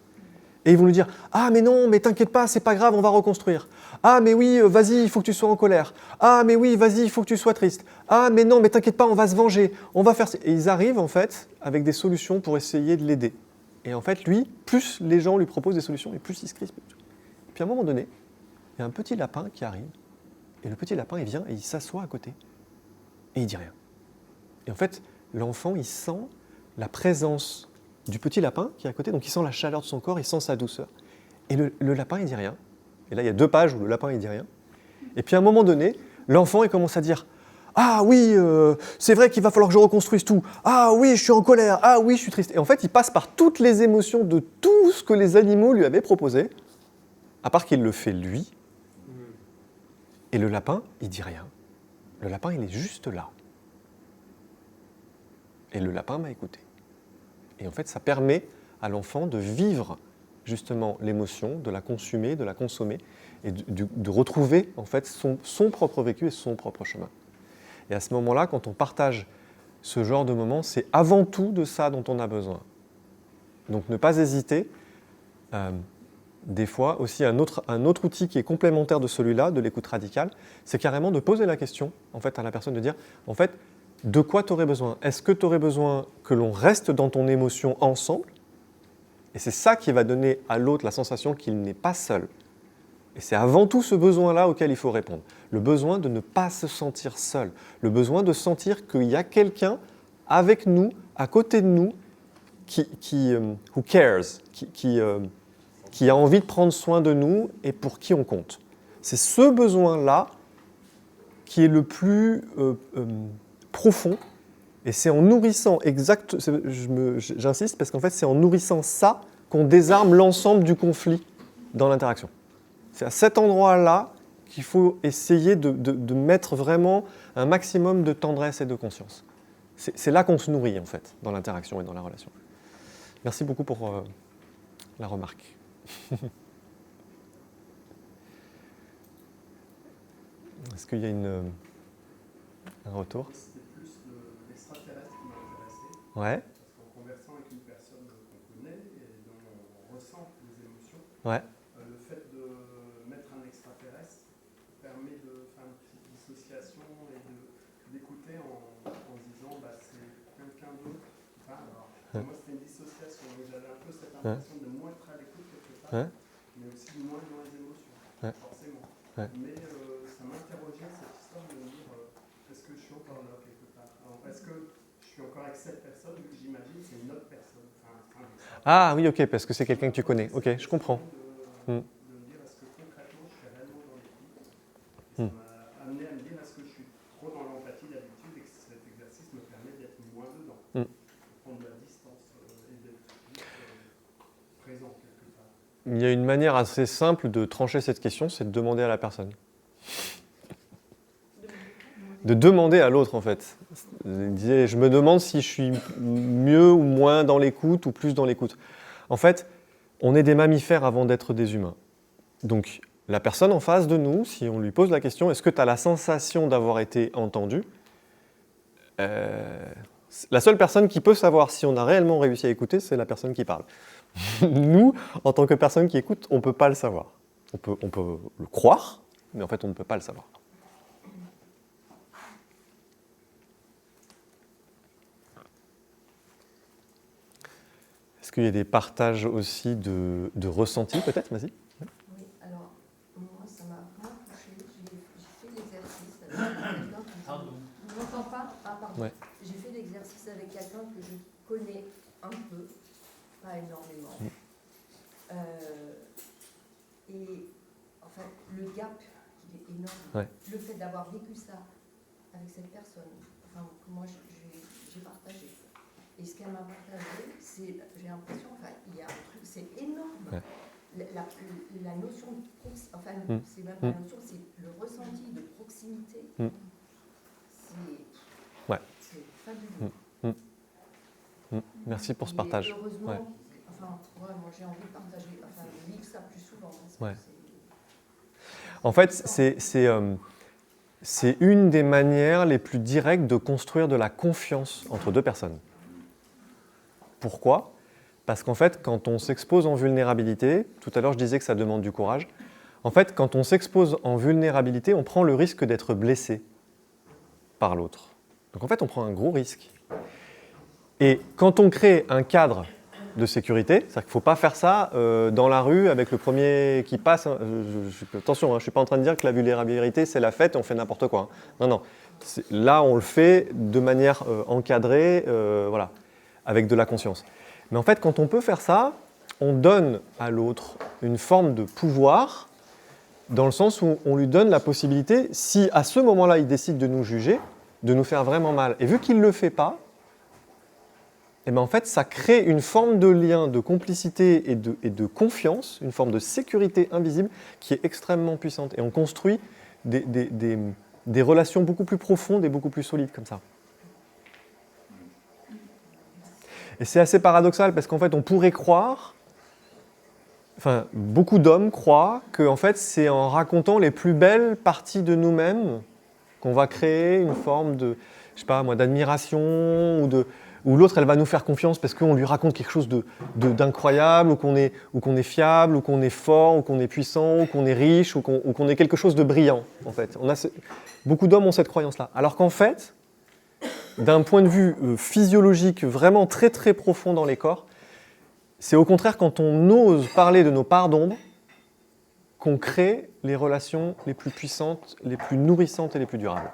Et ils vont lui dire « Ah, mais non, mais t'inquiète pas, c'est pas grave, on va reconstruire. Ah, mais oui, vas-y, il faut que tu sois en colère. Ah, mais oui, vas-y, il faut que tu sois triste. Ah, mais non, mais t'inquiète pas, on va se venger. On va faire... » Et ils arrivent, en fait, avec des solutions pour essayer de l'aider. Et en fait, lui, plus les gens lui proposent des solutions, et plus il se crispe. Puis à un moment donné, il y a un petit lapin qui arrive. Et le petit lapin, il vient et il s'assoit à côté. Et il dit rien. Et en fait, l'enfant, il sent la présence du petit lapin qui est à côté, donc il sent la chaleur de son corps, il sent sa douceur. Et le lapin, il dit rien. Et là, il y a 2 pages où le lapin, il dit rien. Et puis à un moment donné, l'enfant, il commence à dire « Ah oui, c'est vrai qu'il va falloir que je reconstruise tout. Ah oui, je suis en colère. Ah oui, je suis triste. » Et en fait, il passe par toutes les émotions de tout ce que les animaux lui avaient proposé, à part qu'il le fait lui. Et le lapin, il dit rien. Le lapin, il est juste là. Et le lapin m'a écouté. Et en fait, ça permet à l'enfant de vivre justement l'émotion, de la consumer, de la consommer, et de retrouver en fait son propre vécu et son propre chemin. Et à ce moment-là, quand on partage ce genre de moment, c'est avant tout de ça dont on a besoin. Donc ne pas hésiter. Des fois, aussi un autre outil qui est complémentaire de celui-là, de l'écoute radicale, c'est carrément de poser la question en fait, à la personne, de dire, en fait, de quoi tu aurais besoin ? Est-ce que tu aurais besoin que l'on reste dans ton émotion ensemble ? Et c'est ça qui va donner à l'autre la sensation qu'il n'est pas seul. Et c'est avant tout ce besoin-là auquel il faut répondre. Le besoin de ne pas se sentir seul. Le besoin de sentir qu'il y a quelqu'un avec nous, à côté de nous, who cares, qui a envie de prendre soin de nous et pour qui on compte. C'est ce besoin-là qui est le plus profond, et c'est en nourrissant j'insiste parce qu'en fait c'est en nourrissant ça qu'on désarme l'ensemble du conflit dans l'interaction. C'est à cet endroit-là qu'il faut essayer de mettre vraiment un maximum de tendresse et de conscience. C'est là qu'on se nourrit en fait, dans l'interaction et dans la relation. Merci beaucoup pour la remarque. Est-ce qu'il y a un retour ? C'était plus l'extraterrestre qui m'a intéressé. Ouais. Parce qu'en conversant avec une personne qu'on connaît et dont on ressent les émotions, Ouais. le fait de mettre un extraterrestre permet de faire une petite dissociation et d'écouter en se disant c'est quelqu'un d'autre qui parle. Alors, pour moi, c'était une dissociation. Et j'avais un peu cette impression de moins être à l'écoute quelque part, mais aussi de moins dans les émotions, forcément. Mais ça m'interrogeait cette histoire de me dire est-ce que je suis encore là quelque part ? Alors, est-ce que je suis encore avec cette personne, vu que j'imagine que c'est une autre personne. Ah oui, ok, parce que c'est quelqu'un que tu connais. Ok, je comprends. De me dire est-ce que concrètement je suis réellement dans l'écoute ? Ça m'a amené à me dire est-ce que je suis trop dans l'empathie d'habitude et que cet exercice me permet d'être moins dedans, de prendre de la distance et d'être présent quelque part. Il y a une manière assez simple de trancher cette question, c'est de demander à la personne. De demander à l'autre, en fait. Je me demande si je suis mieux ou moins dans l'écoute ou plus dans l'écoute. En fait, on est des mammifères avant d'être des humains. Donc, la personne en face de nous, si on lui pose la question, est-ce que tu as la sensation d'avoir été entendu ? La seule personne qui peut savoir si on a réellement réussi à écouter, c'est la personne qui parle. Nous, en tant que personne qui écoute, on ne peut pas le savoir. On peut le croire, mais en fait, on ne peut pas le savoir. Est-ce qu'il y a des partages aussi de ressentis, peut-être ? Vas-y. Oui, alors, moi, ça m'a vraiment touchée. J'ai fait l'exercice avec quelqu'un que je n'entends pas. Ah, pardon. Ouais. J'ai fait l'exercice avec quelqu'un que je connais un peu, pas énormément. Et, enfin, le gap, il est énorme. Ouais. Le fait d'avoir vécu ça avec cette personne, enfin, que moi, j'ai partagé. Et ce qu'elle m'a partagé, c'est, j'ai l'impression, enfin, il y a un truc, c'est énorme. Ouais. La notion de proximité, enfin, c'est même pas la notion, c'est le ressenti de proximité. C'est fabuleux. Merci pour ce Et partage. heureusement, Ouais. enfin, moi j'ai envie de partager, enfin, de vivre ça plus souvent. Parce Ouais. que En fait, c'est une des manières les plus directes de construire de la confiance entre deux personnes. Pourquoi ? Parce qu'en fait, quand on s'expose en vulnérabilité, tout à l'heure je disais que ça demande du courage, en fait, quand on s'expose en vulnérabilité, on prend le risque d'être blessé par l'autre. Donc en fait, on prend un gros risque. Et quand on crée un cadre de sécurité, c'est-à-dire qu'il ne faut pas faire ça dans la rue avec le premier qui passe. Attention, je ne suis pas en train de dire que la vulnérabilité, c'est la fête et on fait n'importe quoi. Non, non. Là, on le fait de manière encadrée, voilà, avec de la conscience. Mais en fait, quand on peut faire ça, on donne à l'autre une forme de pouvoir, dans le sens où on lui donne la possibilité, si à ce moment-là, il décide de nous juger, de nous faire vraiment mal. Et vu qu'il ne le fait pas, eh bien en fait, ça crée une forme de lien, de complicité et de confiance, une forme de sécurité invisible qui est extrêmement puissante. Et on construit des relations beaucoup plus profondes et beaucoup plus solides comme ça. Et c'est assez paradoxal parce qu'en fait, on pourrait croire, enfin, beaucoup d'hommes croient que en fait, c'est en racontant les plus belles parties de nous-mêmes qu'on va créer une forme de, je sais pas moi, d'admiration ou l'autre, elle va nous faire confiance parce qu'on lui raconte quelque chose d'incroyable, ou qu'on est fiable, ou qu'on est fort, ou qu'on est puissant, ou qu'on est riche, ou qu'on est quelque chose de brillant, en fait. Beaucoup d'hommes ont cette croyance-là. Alors qu'en fait, d'un point de vue physiologique vraiment très très profond dans les corps, c'est au contraire quand on ose parler de nos parts d'ombre qu'on crée les relations les plus puissantes, les plus nourrissantes et les plus durables.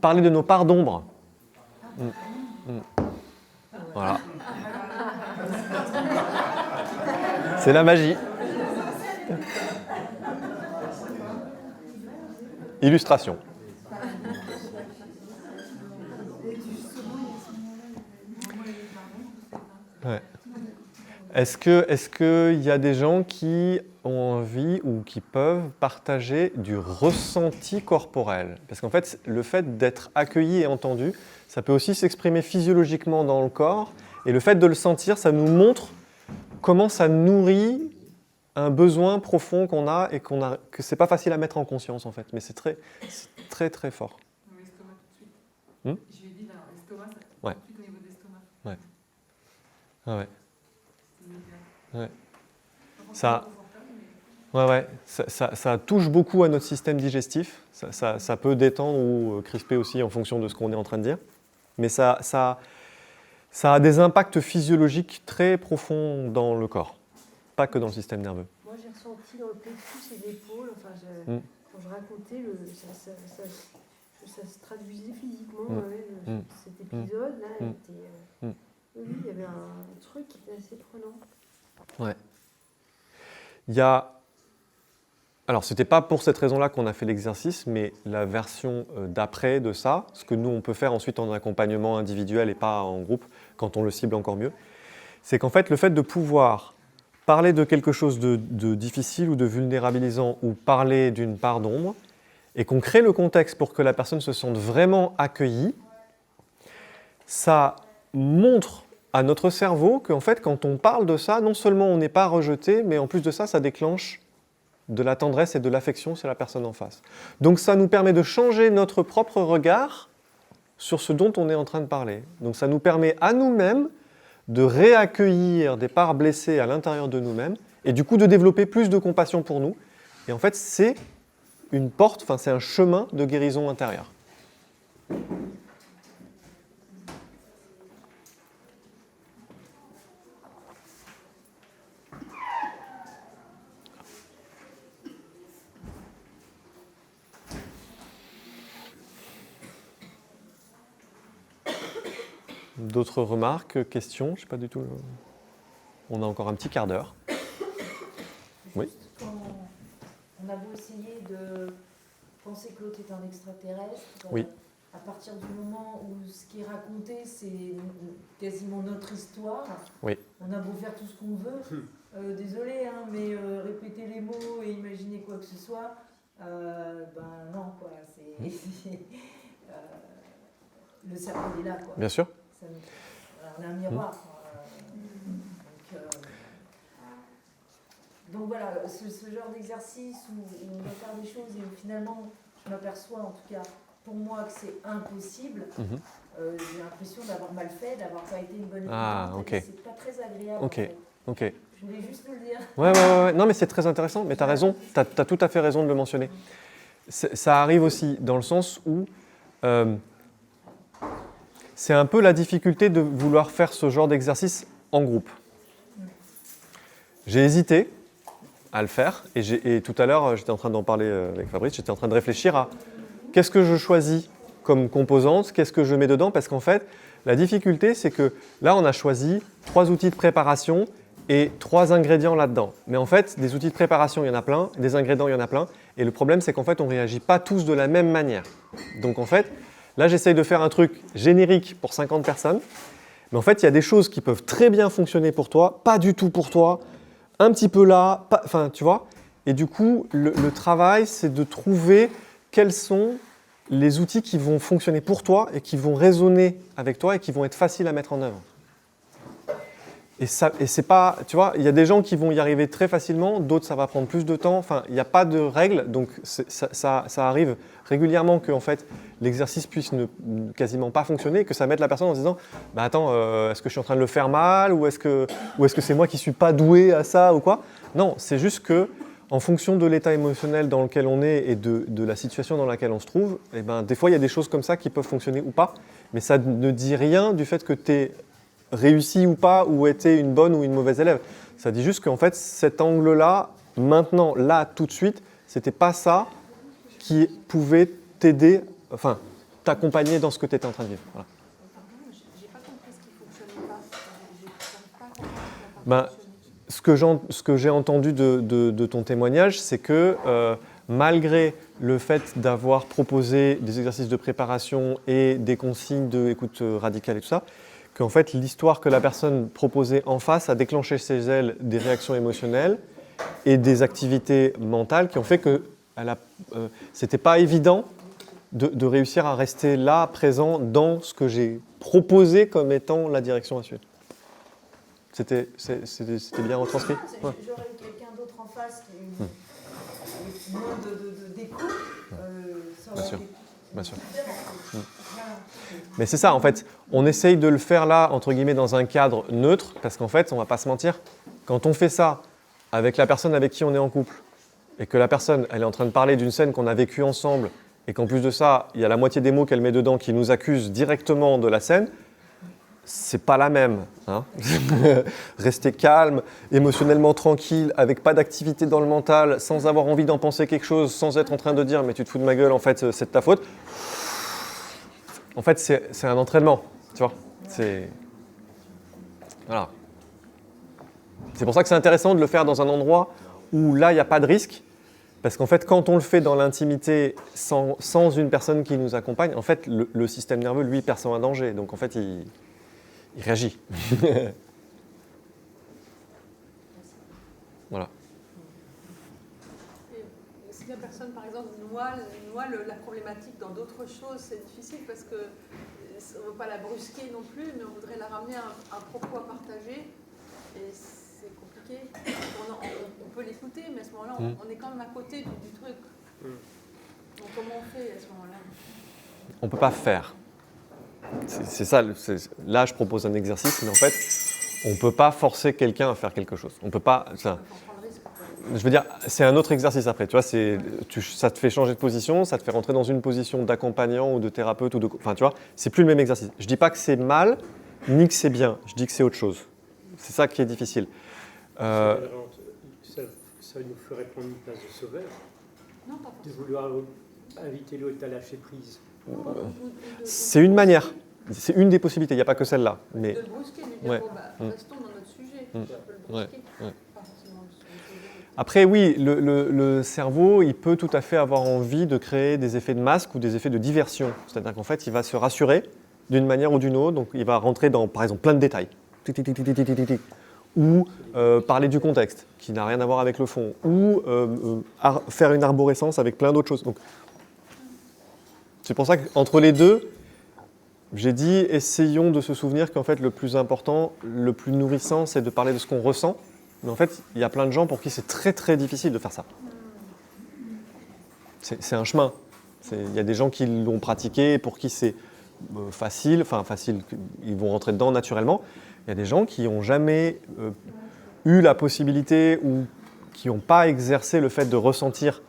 Parler de nos parts d'ombre. Voilà. C'est la magie. Illustration. Ouais. Est-ce qu'il y a des gens qui ont envie ou qui peuvent partager du ressenti corporel? Parce qu'en fait, le fait d'être accueilli et entendu, ça peut aussi s'exprimer physiologiquement dans le corps. Et le fait de le sentir, ça nous montre comment ça nourrit un besoin profond qu'on a et que c'est pas facile à mettre en conscience en fait. Mais c'est très très fort. L'estomac tout de suite. Je lui ai dit, alors l'estomac, ça Ouais. tout de suite au niveau de l'estomac. Ouais. Ah ouais. Ouais. Ça touche beaucoup à notre système digestif. Ça peut détendre ou crisper aussi en fonction de ce qu'on est en train de dire. Mais ça a des impacts physiologiques très profonds dans le corps, pas que dans le système nerveux. Moi, j'ai ressenti dans le plexus et l'épaule, enfin, quand je racontais, ça se traduisait physiquement. Cet épisode-là était... Oui, il y avait un truc qui était assez prenant. Ouais. Alors, ce n'était pas pour cette raison-là qu'on a fait l'exercice, mais la version d'après de ça, ce que nous, on peut faire ensuite en accompagnement individuel et pas en groupe, quand on le cible encore mieux, c'est qu'en fait, le fait de pouvoir parler de quelque chose de difficile ou de vulnérabilisant, ou parler d'une part d'ombre, et qu'on crée le contexte pour que la personne se sente vraiment accueillie, ça montre à notre cerveau qu'en fait, quand on parle de ça, non seulement on n'est pas rejeté, mais en plus de ça, ça déclenche de la tendresse et de l'affection sur la personne en face. Donc ça nous permet de changer notre propre regard sur ce dont on est en train de parler. Donc ça nous permet à nous-mêmes de réaccueillir des parts blessées à l'intérieur de nous-mêmes et du coup de développer plus de compassion pour nous. Et en fait, c'est une porte, c'est un chemin de guérison intérieure. D'autres remarques, questions? Je ne sais pas du tout. On a encore un petit quart d'heure. Oui. On a beau essayer de penser que l'autre est un extraterrestre. Oui. À partir du moment où ce qui est raconté, c'est quasiment notre histoire. Oui. On a beau faire tout ce qu'on veut. Désolé, mais répéter les mots et imaginer quoi que ce soit, non, quoi. Le cerveau est là, quoi. Bien sûr. On a un miroir. Donc voilà, ce genre d'exercice où on va faire des choses et où finalement, je m'aperçois en tout cas pour moi que c'est impossible, j'ai l'impression d'avoir mal fait, d'avoir pas été une bonne étudiante. Ah, ok. C'est pas très agréable. Ok, En fait. ok. Je voulais juste le dire. Ouais. Non, mais c'est très intéressant. Mais tu as raison. Tu as tout à fait raison de le mentionner. Ça arrive aussi dans le sens où c'est un peu la difficulté de vouloir faire ce genre d'exercice en groupe. J'ai hésité à le faire et tout à l'heure, j'étais en train d'en parler avec Fabrice, j'étais en train de réfléchir à qu'est-ce que je choisis comme composante, qu'est-ce que je mets dedans, parce qu'en fait, la difficulté, c'est que là, on a choisi 3 outils de préparation et 3 ingrédients là-dedans. Mais en fait, des outils de préparation, il y en a plein, des ingrédients, il y en a plein, et le problème, c'est qu'en fait, on ne réagit pas tous de la même manière. Donc en fait, là, j'essaye de faire un truc générique pour 50 personnes, mais en fait, il y a des choses qui peuvent très bien fonctionner pour toi, pas du tout pour toi, un petit peu là, enfin, tu vois. Et du coup, le travail, c'est de trouver quels sont les outils qui vont fonctionner pour toi et qui vont résonner avec toi et qui vont être faciles à mettre en œuvre. Et c'est pas, tu vois, il y a des gens qui vont y arriver très facilement, d'autres ça va prendre plus de temps. Enfin, il n'y a pas de règle, donc ça arrive régulièrement que en fait l'exercice puisse quasiment pas fonctionner, que ça mette la personne en se disant, bah attends, est-ce que je suis en train de le faire mal ou est-ce que c'est moi qui suis pas doué à ça ou quoi? Non, c'est juste que en fonction de l'état émotionnel dans lequel on est et de la situation dans laquelle on se trouve, eh ben, des fois il y a des choses comme ça qui peuvent fonctionner ou pas, mais ça ne dit rien du fait que tu es réussi ou pas, ou été une bonne ou une mauvaise élève. Ça dit juste qu'en fait, cet angle-là, maintenant, là, tout de suite, c'était pas ça qui pouvait t'aider, enfin, t'accompagner dans ce que tu étais en train de vivre. Voilà. J'ai pas compris ce qui fonctionnait pas. J'arrive pas à comprendre Ben, ce que j'ai entendu de ton témoignage, c'est que malgré le fait d'avoir proposé des exercices de préparation et des consignes d'écoute radicale et tout ça, qu'en fait, l'histoire que la personne proposait en face a déclenché chez elle des réactions émotionnelles et des activités mentales qui ont fait que c'était pas évident de réussir à rester là, présent, dans ce que j'ai proposé comme étant la direction à suivre. C'était bien retranscrit? J'aurais eu quelqu'un d'autre en face qui avec moins d'écoute. Ça aurait été Bien sûr. différent. Mais c'est ça, en fait, on essaye de le faire là, entre guillemets, dans un cadre neutre, parce qu'en fait, on ne va pas se mentir, quand on fait ça avec la personne avec qui on est en couple, et que la personne, elle est en train de parler d'une scène qu'on a vécue ensemble, et qu'en plus de ça, il y a la moitié des mots qu'elle met dedans qui nous accusent directement de la scène, c'est pas la même. Hein. Rester calme, émotionnellement tranquille, avec pas d'activité dans le mental, sans avoir envie d'en penser quelque chose, sans être en train de dire « mais tu te fous de ma gueule, en fait, c'est de ta faute ». En fait, c'est un entraînement, tu vois. Voilà. C'est pour ça que c'est intéressant de le faire dans un endroit où là, il n'y a pas de risque. Parce qu'en fait, quand on le fait dans l'intimité, sans une personne qui nous accompagne, en fait, le système nerveux, lui, perçoit un danger. Donc, en fait, il réagit. Voilà. Et si la personne, par exemple, noie la problématique dans d'autres choses, c'est difficile parce que on ne veut pas la brusquer non plus, mais on voudrait la ramener à un propos à partager. Et c'est compliqué. On peut l'écouter, mais à ce moment-là, on est quand même à côté du truc. Donc comment on fait à ce moment-là? On ne peut pas faire. C'est ça. Là, je propose un exercice, mais en fait, on ne peut pas forcer quelqu'un à faire quelque chose. On peut pas. Je veux dire, c'est un autre exercice après. Tu vois, ça te fait changer de position, ça te fait rentrer dans une position d'accompagnant ou de thérapeute enfin, tu vois, c'est plus le même exercice. Je dis pas que c'est mal, ni que c'est bien. Je dis que c'est autre chose. C'est ça qui est difficile. Ça nous ferait prendre une place de sauveur, Non, pas de forcément. vouloir inviter l'autre à lâcher prise. C'est une manière. C'est une des possibilités. Il n'y a pas que celle-là. Mais De le brusquer, de lui dire, Ouais. bon, bah, restons dans notre sujet. Je peux le brusquer. Ouais. Pas forcément sur le sujet. après, oui, le cerveau, il peut tout à fait avoir envie de créer des effets de masque ou des effets de diversion. C'est-à-dire qu'en fait, il va se rassurer d'une manière ou d'une autre. Donc, il va rentrer dans, par exemple, plein de détails. Ou parler du contexte, qui n'a rien à voir avec le fond. Ou faire une arborescence avec plein d'autres choses. Donc, c'est pour ça qu'entre les deux, j'ai dit, essayons de se souvenir qu'en fait, le plus important, le plus nourrissant, c'est de parler de ce qu'on ressent. Mais en fait, il y a plein de gens pour qui c'est très très difficile de faire ça. C'est un chemin. Il y a des gens qui l'ont pratiqué, pour qui c'est facile, ils vont rentrer dedans naturellement. Il y a des gens qui n'ont jamais eu la possibilité ou qui n'ont pas exercé le fait de ressentir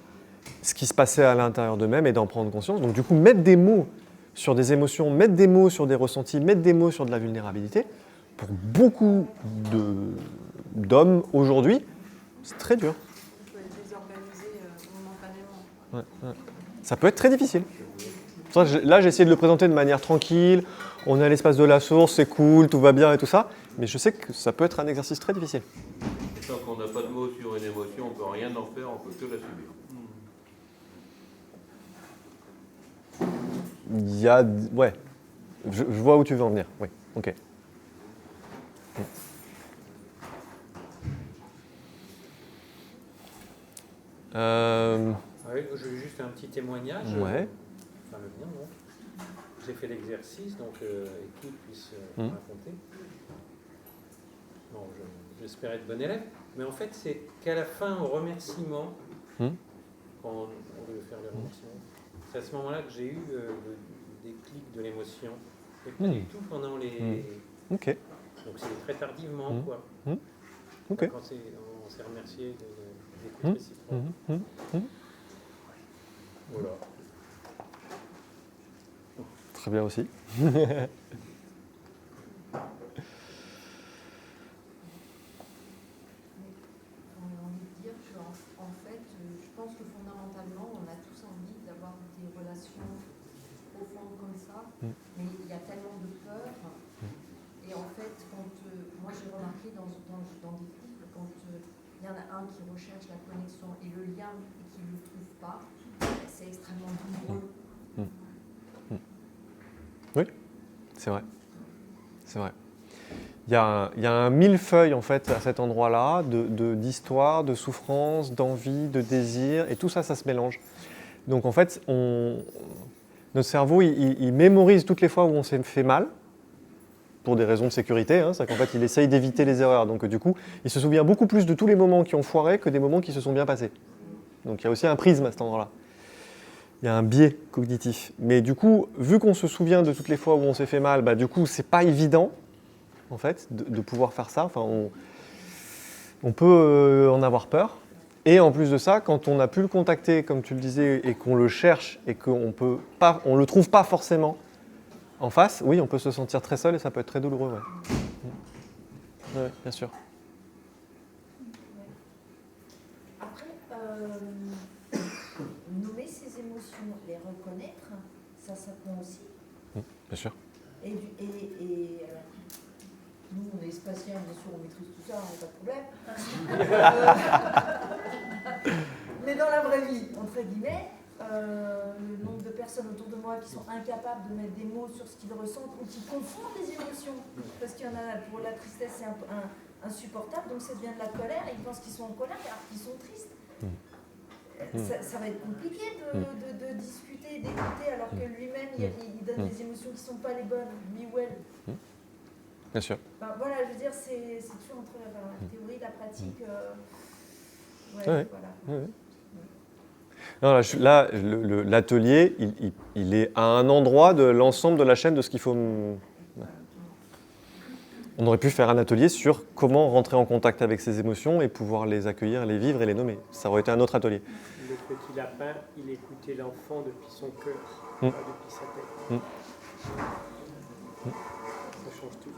ce qui se passait à l'intérieur d'eux-mêmes et d'en prendre conscience. Donc du coup, mettre des mots sur des émotions, mettre des mots sur des ressentis, mettre des mots sur de la vulnérabilité, pour beaucoup d'hommes aujourd'hui, c'est très dur. On peut être désorganisé momentanément. Ouais. Ça peut être très difficile. Là, j'ai essayé de le présenter de manière tranquille. On est à l'espace de la source, c'est cool, tout va bien et tout ça. Mais je sais que ça peut être un exercice très difficile. Et tant qu'on n'a pas de mots sur une émotion, on ne peut rien en faire, on peut que la subir. Il y a... Ouais. Je vois où tu veux en venir. Oui, ok. Ouais, je veux juste un petit témoignage. Ouais. Enfin, le mien, donc. J'ai fait l'exercice, donc et qui puisse raconter. Bon, j'espère être bon élève, mais en fait, c'est qu'à la fin, au remerciement, quand on veut faire le remerciement, c'est à ce moment-là que j'ai eu le déclic de l'émotion. Et pas du tout pendant les... Ok. Donc c'est très tardivement, quoi. Ok. Quand on s'est remercié d'écoute réciproque. Voilà. Très bien aussi. J'ai envie de dire qu'en fait, je pense que fondamentalement, on a tous envie d'avoir des relations profondes comme ça, mais il y a tellement de peur. Et en fait, quand moi j'ai remarqué dans des couples, quand il y en a un qui recherche la connexion et le lien et qui ne le trouve pas, c'est extrêmement douloureux. Oui, c'est vrai. C'est vrai. Il y a un millefeuille en fait à cet endroit-là d'histoire, de souffrance, d'envie, de désir, et tout ça, ça se mélange. Donc en fait, notre cerveau, il mémorise toutes les fois où on s'est fait mal, pour des raisons de sécurité, hein, c'est qu'en fait, il essaye d'éviter les erreurs. Donc du coup, il se souvient beaucoup plus de tous les moments qui ont foiré que des moments qui se sont bien passés. Donc il y a aussi un prisme à cet endroit-là. Il y a un biais cognitif. Mais du coup, vu qu'on se souvient de toutes les fois où on s'est fait mal, bah, du coup, c'est pas évident, en fait, de pouvoir faire ça. Enfin, on peut en avoir peur. Et en plus de ça, quand on a pu le contacter, comme tu le disais, et qu'on le cherche, et qu'on ne le trouve pas forcément en face, oui, on peut se sentir très seul et ça peut être très douloureux. Ouais. Ouais, bien sûr. Après, nommer ses émotions, les reconnaître, ça s'apprend aussi. Bien sûr. Et nous, on est spatiens, bien sûr, on maîtrise tout ça, pas de problème. Mais dans la vraie vie, entre guillemets, le nombre de personnes autour de moi qui sont incapables de mettre des mots sur ce qu'ils ressentent ou qui confondent les émotions. Parce qu'il y en a, pour la tristesse, c'est insupportable, donc ça devient de la colère, et ils pensent qu'ils sont en colère alors qu'ils sont tristes. Ça va être compliqué de discuter, d'écouter, alors que lui-même, il donne des émotions qui ne sont pas les bonnes, lui ou elle. Bien sûr. Enfin, voilà, je veux dire, c'est toujours entre la théorie et la pratique. Ouais. Voilà. Ouais. Non, là, l'atelier, il est à un endroit de l'ensemble de la chaîne de ce qu'il faut... On aurait pu faire un atelier sur comment rentrer en contact avec ses émotions et pouvoir les accueillir, les vivre et les nommer. Ça aurait été un autre atelier. Le petit lapin, il écoutait l'enfant depuis son cœur, pas depuis sa tête. Ça change tout.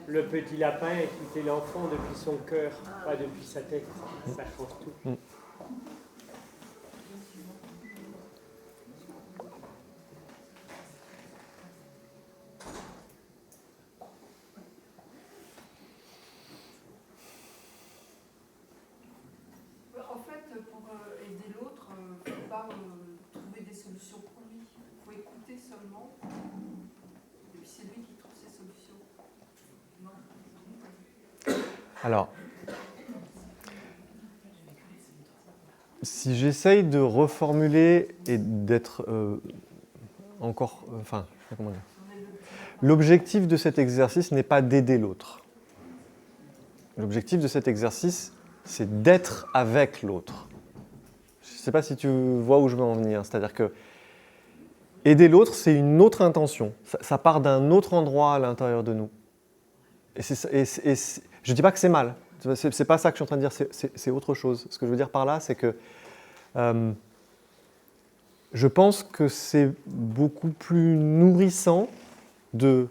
Le petit lapin écoutait l'enfant depuis son cœur, pas depuis sa tête. Ça change tout. En fait, pour aider l'autre, il ne faut pas trouver des solutions pour lui. Il faut écouter seulement. Et puis c'est lui qui trouve ses solutions. Non. Alors, si j'essaye de reformuler et d'être encore... je sais pas comment dire. L'objectif de cet exercice n'est pas d'aider l'autre. L'objectif de cet exercice, c'est d'être avec l'autre. Je ne sais pas si tu vois où je veux en venir. C'est-à-dire que aider l'autre, c'est une autre intention. Ça part d'un autre endroit à l'intérieur de nous. Et je ne dis pas que c'est mal. Ce n'est pas ça que je suis en train de dire, c'est autre chose. Ce que je veux dire par là, c'est que je pense que c'est beaucoup plus nourrissant de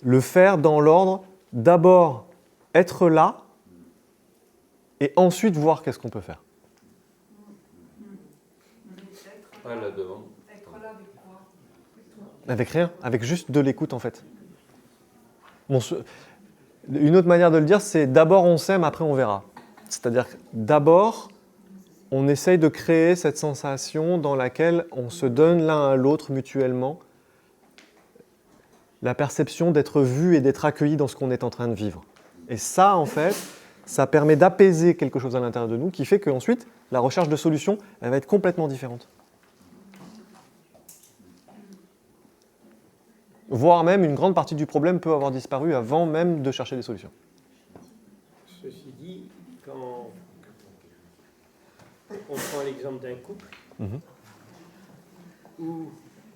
le faire dans l'ordre, d'abord être là, et ensuite voir qu'est-ce qu'on peut faire. Ah, là devant. Être là avec quoi? Avec rien, avec juste de l'écoute en fait. Une autre manière de le dire, c'est d'abord on s'aime, après on verra. C'est-à-dire que d'abord, on essaye de créer cette sensation dans laquelle on se donne l'un à l'autre mutuellement la perception d'être vu et d'être accueilli dans ce qu'on est en train de vivre. Et ça, en fait, ça permet d'apaiser quelque chose à l'intérieur de nous qui fait qu'ensuite, la recherche de solutions, elle va être complètement différente. Voire même, une grande partie du problème peut avoir disparu avant même de chercher des solutions. Ceci dit, quand on prend l'exemple d'un couple, où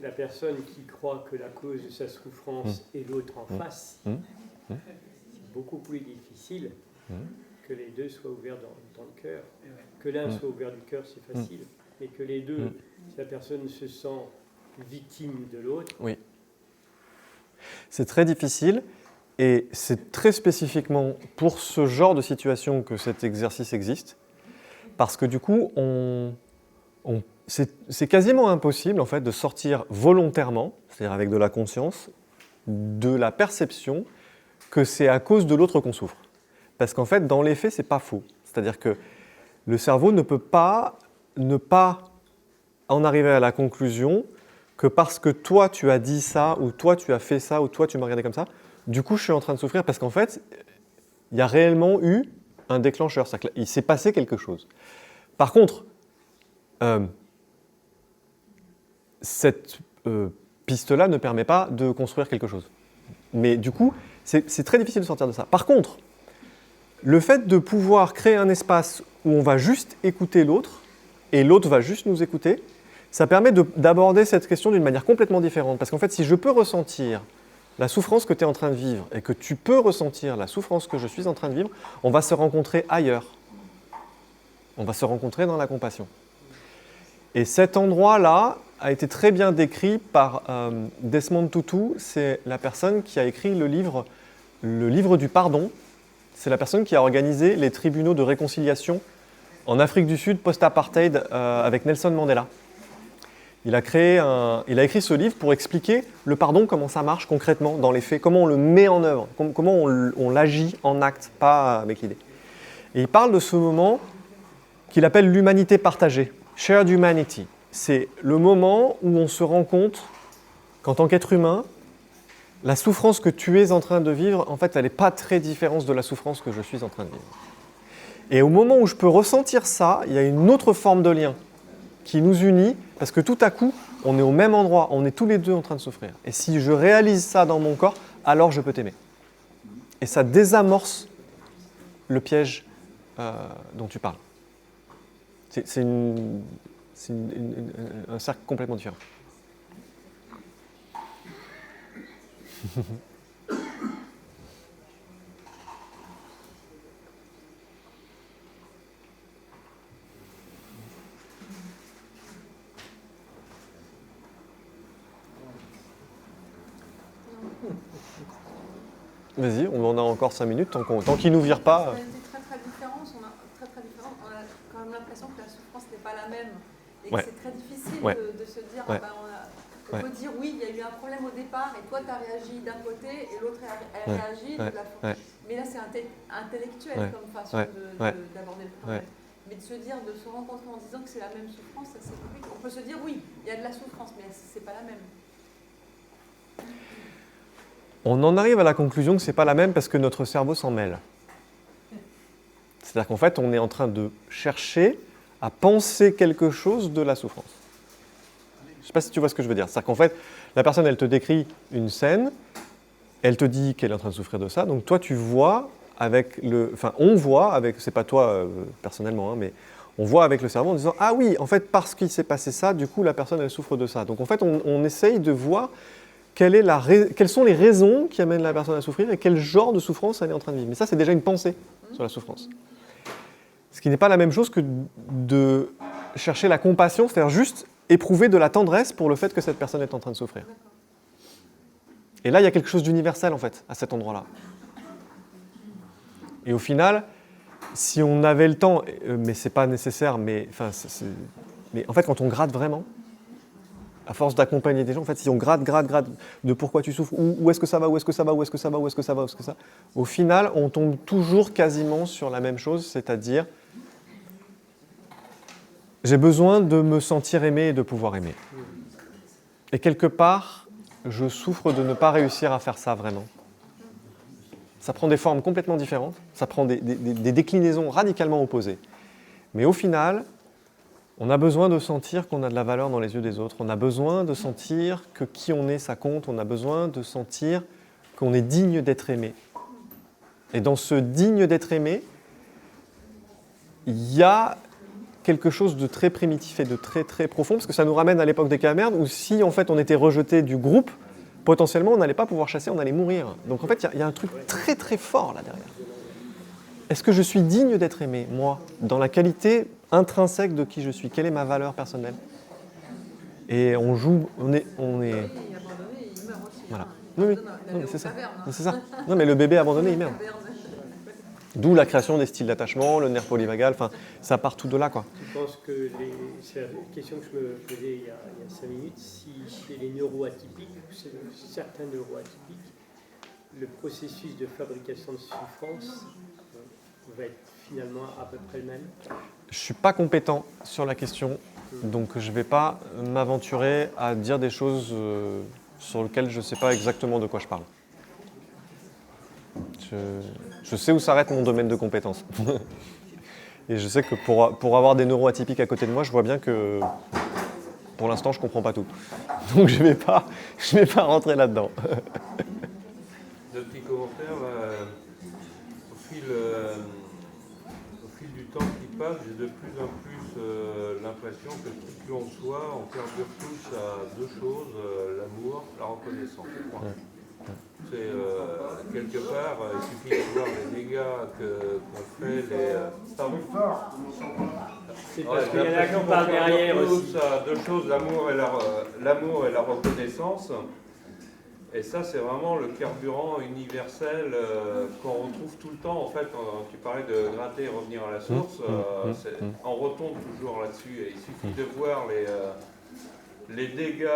la personne qui croit que la cause de sa souffrance est l'autre en face, c'est beaucoup plus difficile que les deux soient ouverts dans le cœur. Que l'un soit ouvert du cœur, c'est facile, mais que les deux, si la personne se sent victime de l'autre... Oui. C'est très difficile et c'est très spécifiquement pour ce genre de situation que cet exercice existe, parce que du coup, c'est quasiment impossible en fait, de sortir volontairement, c'est-à-dire avec de la conscience, de la perception que c'est à cause de l'autre qu'on souffre. Parce qu'en fait, dans les faits, ce n'est pas faux. C'est-à-dire que le cerveau ne peut pas ne pas en arriver à la conclusion que parce que toi tu as dit ça, ou toi tu as fait ça, ou toi tu m'as regardé comme ça, du coup je suis en train de souffrir parce qu'en fait, il y a réellement eu un déclencheur, il s'est passé quelque chose. Par contre, cette piste-là ne permet pas de construire quelque chose. Mais du coup, c'est très difficile de sortir de ça. Par contre, le fait de pouvoir créer un espace où on va juste écouter l'autre, et l'autre va juste nous écouter, ça permet d'aborder cette question d'une manière complètement différente. Parce qu'en fait, si je peux ressentir la souffrance que tu es en train de vivre et que tu peux ressentir la souffrance que je suis en train de vivre, on va se rencontrer ailleurs. On va se rencontrer dans la compassion. Et cet endroit-là a été très bien décrit par Desmond Tutu. C'est la personne qui a écrit le livre du pardon. C'est la personne qui a organisé les tribunaux de réconciliation en Afrique du Sud post-apartheid avec Nelson Mandela. Il a écrit ce livre pour expliquer le pardon, comment ça marche concrètement dans les faits, comment on le met en œuvre, comment on l'agit en acte, pas avec l'idée. Et il parle de ce moment qu'il appelle l'humanité partagée, shared humanity. C'est le moment où on se rend compte qu'en tant qu'être humain, la souffrance que tu es en train de vivre, en fait, elle n'est pas très différente de la souffrance que je suis en train de vivre. Et au moment où je peux ressentir ça, il y a une autre forme de lien qui nous unit, parce que tout à coup, on est au même endroit, on est tous les deux en train de souffrir. Et si je réalise ça dans mon corps, alors je peux t'aimer. Et ça désamorce le piège dont tu parles. C'est un cercle complètement différent. Vas-y, on en a encore 5 minutes, tant qu'il ne nous vire pas. On a été très différents, on a quand même l'impression que la souffrance n'est pas la même. Et que c'est très difficile de se dire, on peut dire oui, il y a eu un problème au départ, et toi tu as réagi d'un côté, et l'autre a réagi de la façon. Mais là c'est intellectuel comme façon d'aborder le problème. Mais de se dire, de se rencontrer en disant que c'est la même souffrance, ça c'est compliqué. On peut se dire oui, il y a de la souffrance, mais c'est pas la même. On en arrive à la conclusion que ce n'est pas la même parce que notre cerveau s'en mêle. C'est-à-dire qu'en fait, on est en train de chercher à penser quelque chose de la souffrance. Je ne sais pas si tu vois ce que je veux dire. C'est-à-dire qu'en fait, la personne, elle te décrit une scène, elle te dit qu'elle est en train de souffrir de ça, donc toi, tu vois avec on voit avec, c'est pas toi personnellement, hein, mais on voit avec le cerveau en disant « Ah oui, en fait, parce qu'il s'est passé ça, du coup, la personne, elle souffre de ça. » Donc en fait, on essaye de voir quelles sont les raisons qui amènent la personne à souffrir et quel genre de souffrance elle est en train de vivre. Mais ça, c'est déjà une pensée sur la souffrance. Ce qui n'est pas la même chose que de chercher la compassion, c'est-à-dire juste éprouver de la tendresse pour le fait que cette personne est en train de souffrir. Et là, il y a quelque chose d'universel, en fait, à cet endroit-là. Et au final, si on avait le temps, mais ce n'est pas nécessaire, mais en fait, quand on gratte vraiment, à force d'accompagner des gens, en fait, si on gratte de pourquoi tu souffres, où est-ce que ça va, au final, on tombe toujours quasiment sur la même chose, c'est-à-dire j'ai besoin de me sentir aimé et de pouvoir aimer. Et quelque part, je souffre de ne pas réussir à faire ça vraiment. Ça prend des formes complètement différentes, ça prend des déclinaisons radicalement opposées. Mais au final, on a besoin de sentir qu'on a de la valeur dans les yeux des autres, on a besoin de sentir que qui on est, ça compte, on a besoin de sentir qu'on est digne d'être aimé. Et dans ce digne d'être aimé, il y a quelque chose de très primitif et de très très profond, parce que ça nous ramène à l'époque des cavernes, où si en fait on était rejeté du groupe, potentiellement on n'allait pas pouvoir chasser, on allait mourir. Donc en fait il y a un truc très très fort là derrière. Est-ce que je suis digne d'être aimé, moi, dans la qualité intrinsèque de qui je suis? Quelle est ma valeur personnelle? Et on joue, on est... Voilà. Oui, c'est ça. C'est ça. Non mais le bébé abandonné, il meurt. D'où la création des styles d'attachement, le nerf polyvagal, enfin, ça part tout de là, quoi. Je pense que c'est la question que je me posais il y a 5 minutes, si chez les neuroatypiques, certains neuroatypiques, le processus de fabrication de souffrance va être finalement à peu près le même. Je ne suis pas compétent sur la question, donc je ne vais pas m'aventurer à dire des choses sur lesquelles je ne sais pas exactement de quoi je parle. Je sais où s'arrête mon domaine de compétence. Et je sais que pour avoir des neuroatypiques à côté de moi, je vois bien que pour l'instant, je ne comprends pas tout. Donc je ne vais pas rentrer là-dedans. Deux petits commentaires. Au fil du temps qui passe, j'ai de plus en plus l'impression que qui que l'on soit, on carbure tous à deux choses, l'amour, la reconnaissance. C'est quelque part, il suffit de voir les dégâts qu'on fait, pardon. C'est parce qu'il y en a qui parlent derrière aussi. Deux choses, l'amour et la reconnaissance. Et ça, c'est vraiment le carburant universel qu'on retrouve tout le temps. En fait, tu parlais de gratter et revenir à la source. On retombe toujours là-dessus. Et il suffit de voir les dégâts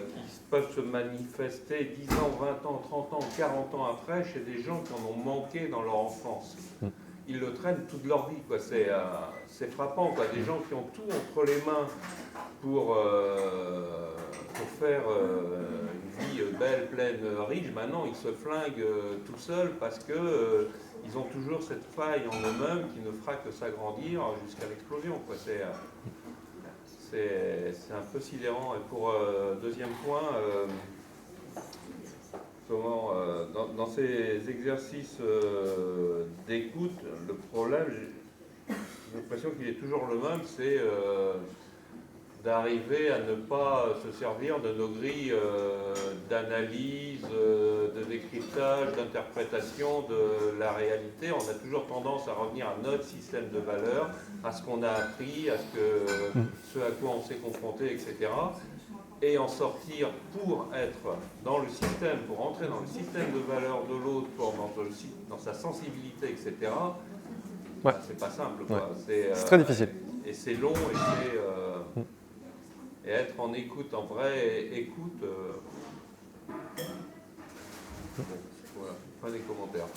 qui peuvent se manifester 10 ans, 20 ans, 30 ans, 40 ans après chez des gens qui en ont manqué dans leur enfance. Ils le traînent toute leur vie, quoi. C'est frappant, quoi. Des gens qui ont tout entre les mains pour faire une vie belle, pleine, riche. Maintenant, ils se flinguent tout seuls parce que ils ont toujours cette faille en eux-mêmes qui ne fera que s'agrandir jusqu'à l'explosion, quoi. C'est un peu sidérant. Et pour deuxième point, dans ces exercices d'écoute, le problème, j'ai l'impression qu'il est toujours le même, c'est d'arriver à ne pas se servir de nos grilles d'analyse, de décryptage, d'interprétation de la réalité. On a toujours tendance à revenir à notre système de valeurs, à ce qu'on a appris, à ce à quoi on s'est confronté, etc. Et en sortir pour être dans le système, pour entrer dans le système de valeurs de l'autre, dans sa sensibilité, etc. Ouais. C'est pas simple, quoi. Ouais. C'est très difficile. Et c'est long, et être en écoute, en vraie écoute. Voilà, pas des commentaires.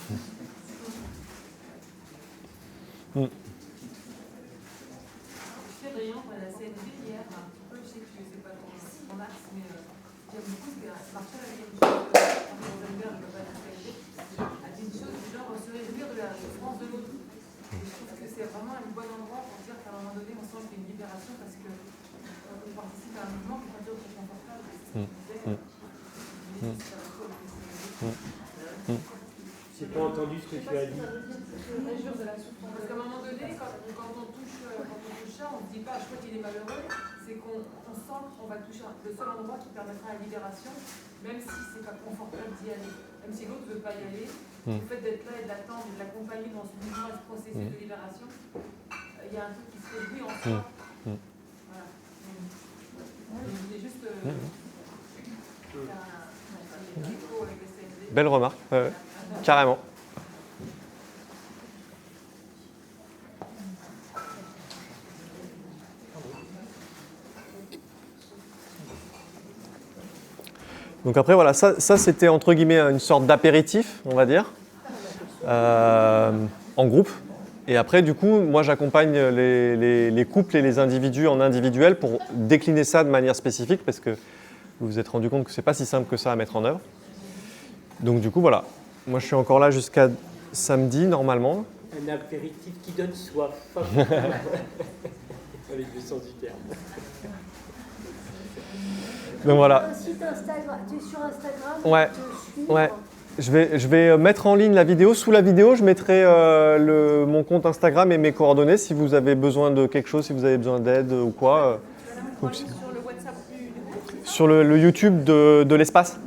C'est brillant, la CNV hier, un petit peu, je sais que je ne sais pas ton axe, mais j'aime beaucoup ce que Marshall avait dit une chose, a dit une chose du genre se réjouir de la souffrance de l'autre. Je trouve que c'est vraiment un bon endroit pour dire qu'à un moment donné, on sent qu'il y a une libération parce que on participe à un mouvement qui n'est pas toujours très confortable. J'ai pas entendu ce ce que tu as dit. Parce qu'à un moment donné, quand on touche ça, on ne se dit pas, je crois qu'il est malheureux, c'est qu'on sent qu'on va toucher le seul endroit qui permettra la libération, même si c'est pas confortable d'y aller. Même si l'autre ne veut pas y aller, le fait d'être là et de l'attendre et de l'accompagner dans ce mouvement et ce processus de libération, il y a un truc qui se réduit en soi. Voilà. Je voulais juste faire un écho avec les CND. Belle remarque, carrément. Donc après, voilà, ça c'était entre guillemets une sorte d'apéritif, on va dire, en groupe. Et après, du coup, moi j'accompagne les couples et les individus en individuel pour décliner ça de manière spécifique parce que vous vous êtes rendu compte que c'est pas si simple que ça à mettre en œuvre. Donc du coup, voilà. Moi je suis encore là jusqu'à samedi normalement. Un apéritif qui donne soif. Avec le sens du terme. Donc voilà. Tu es sur Instagram, Ouais. te suivre. Ouais. Je vais mettre en ligne la vidéo. Sous la vidéo, je mettrai mon compte Instagram et mes coordonnées si vous avez besoin de quelque chose, si vous avez besoin d'aide ou quoi. Sur le WhatsApp du groupe, c'est ça ? Sur le YouTube de l'espace.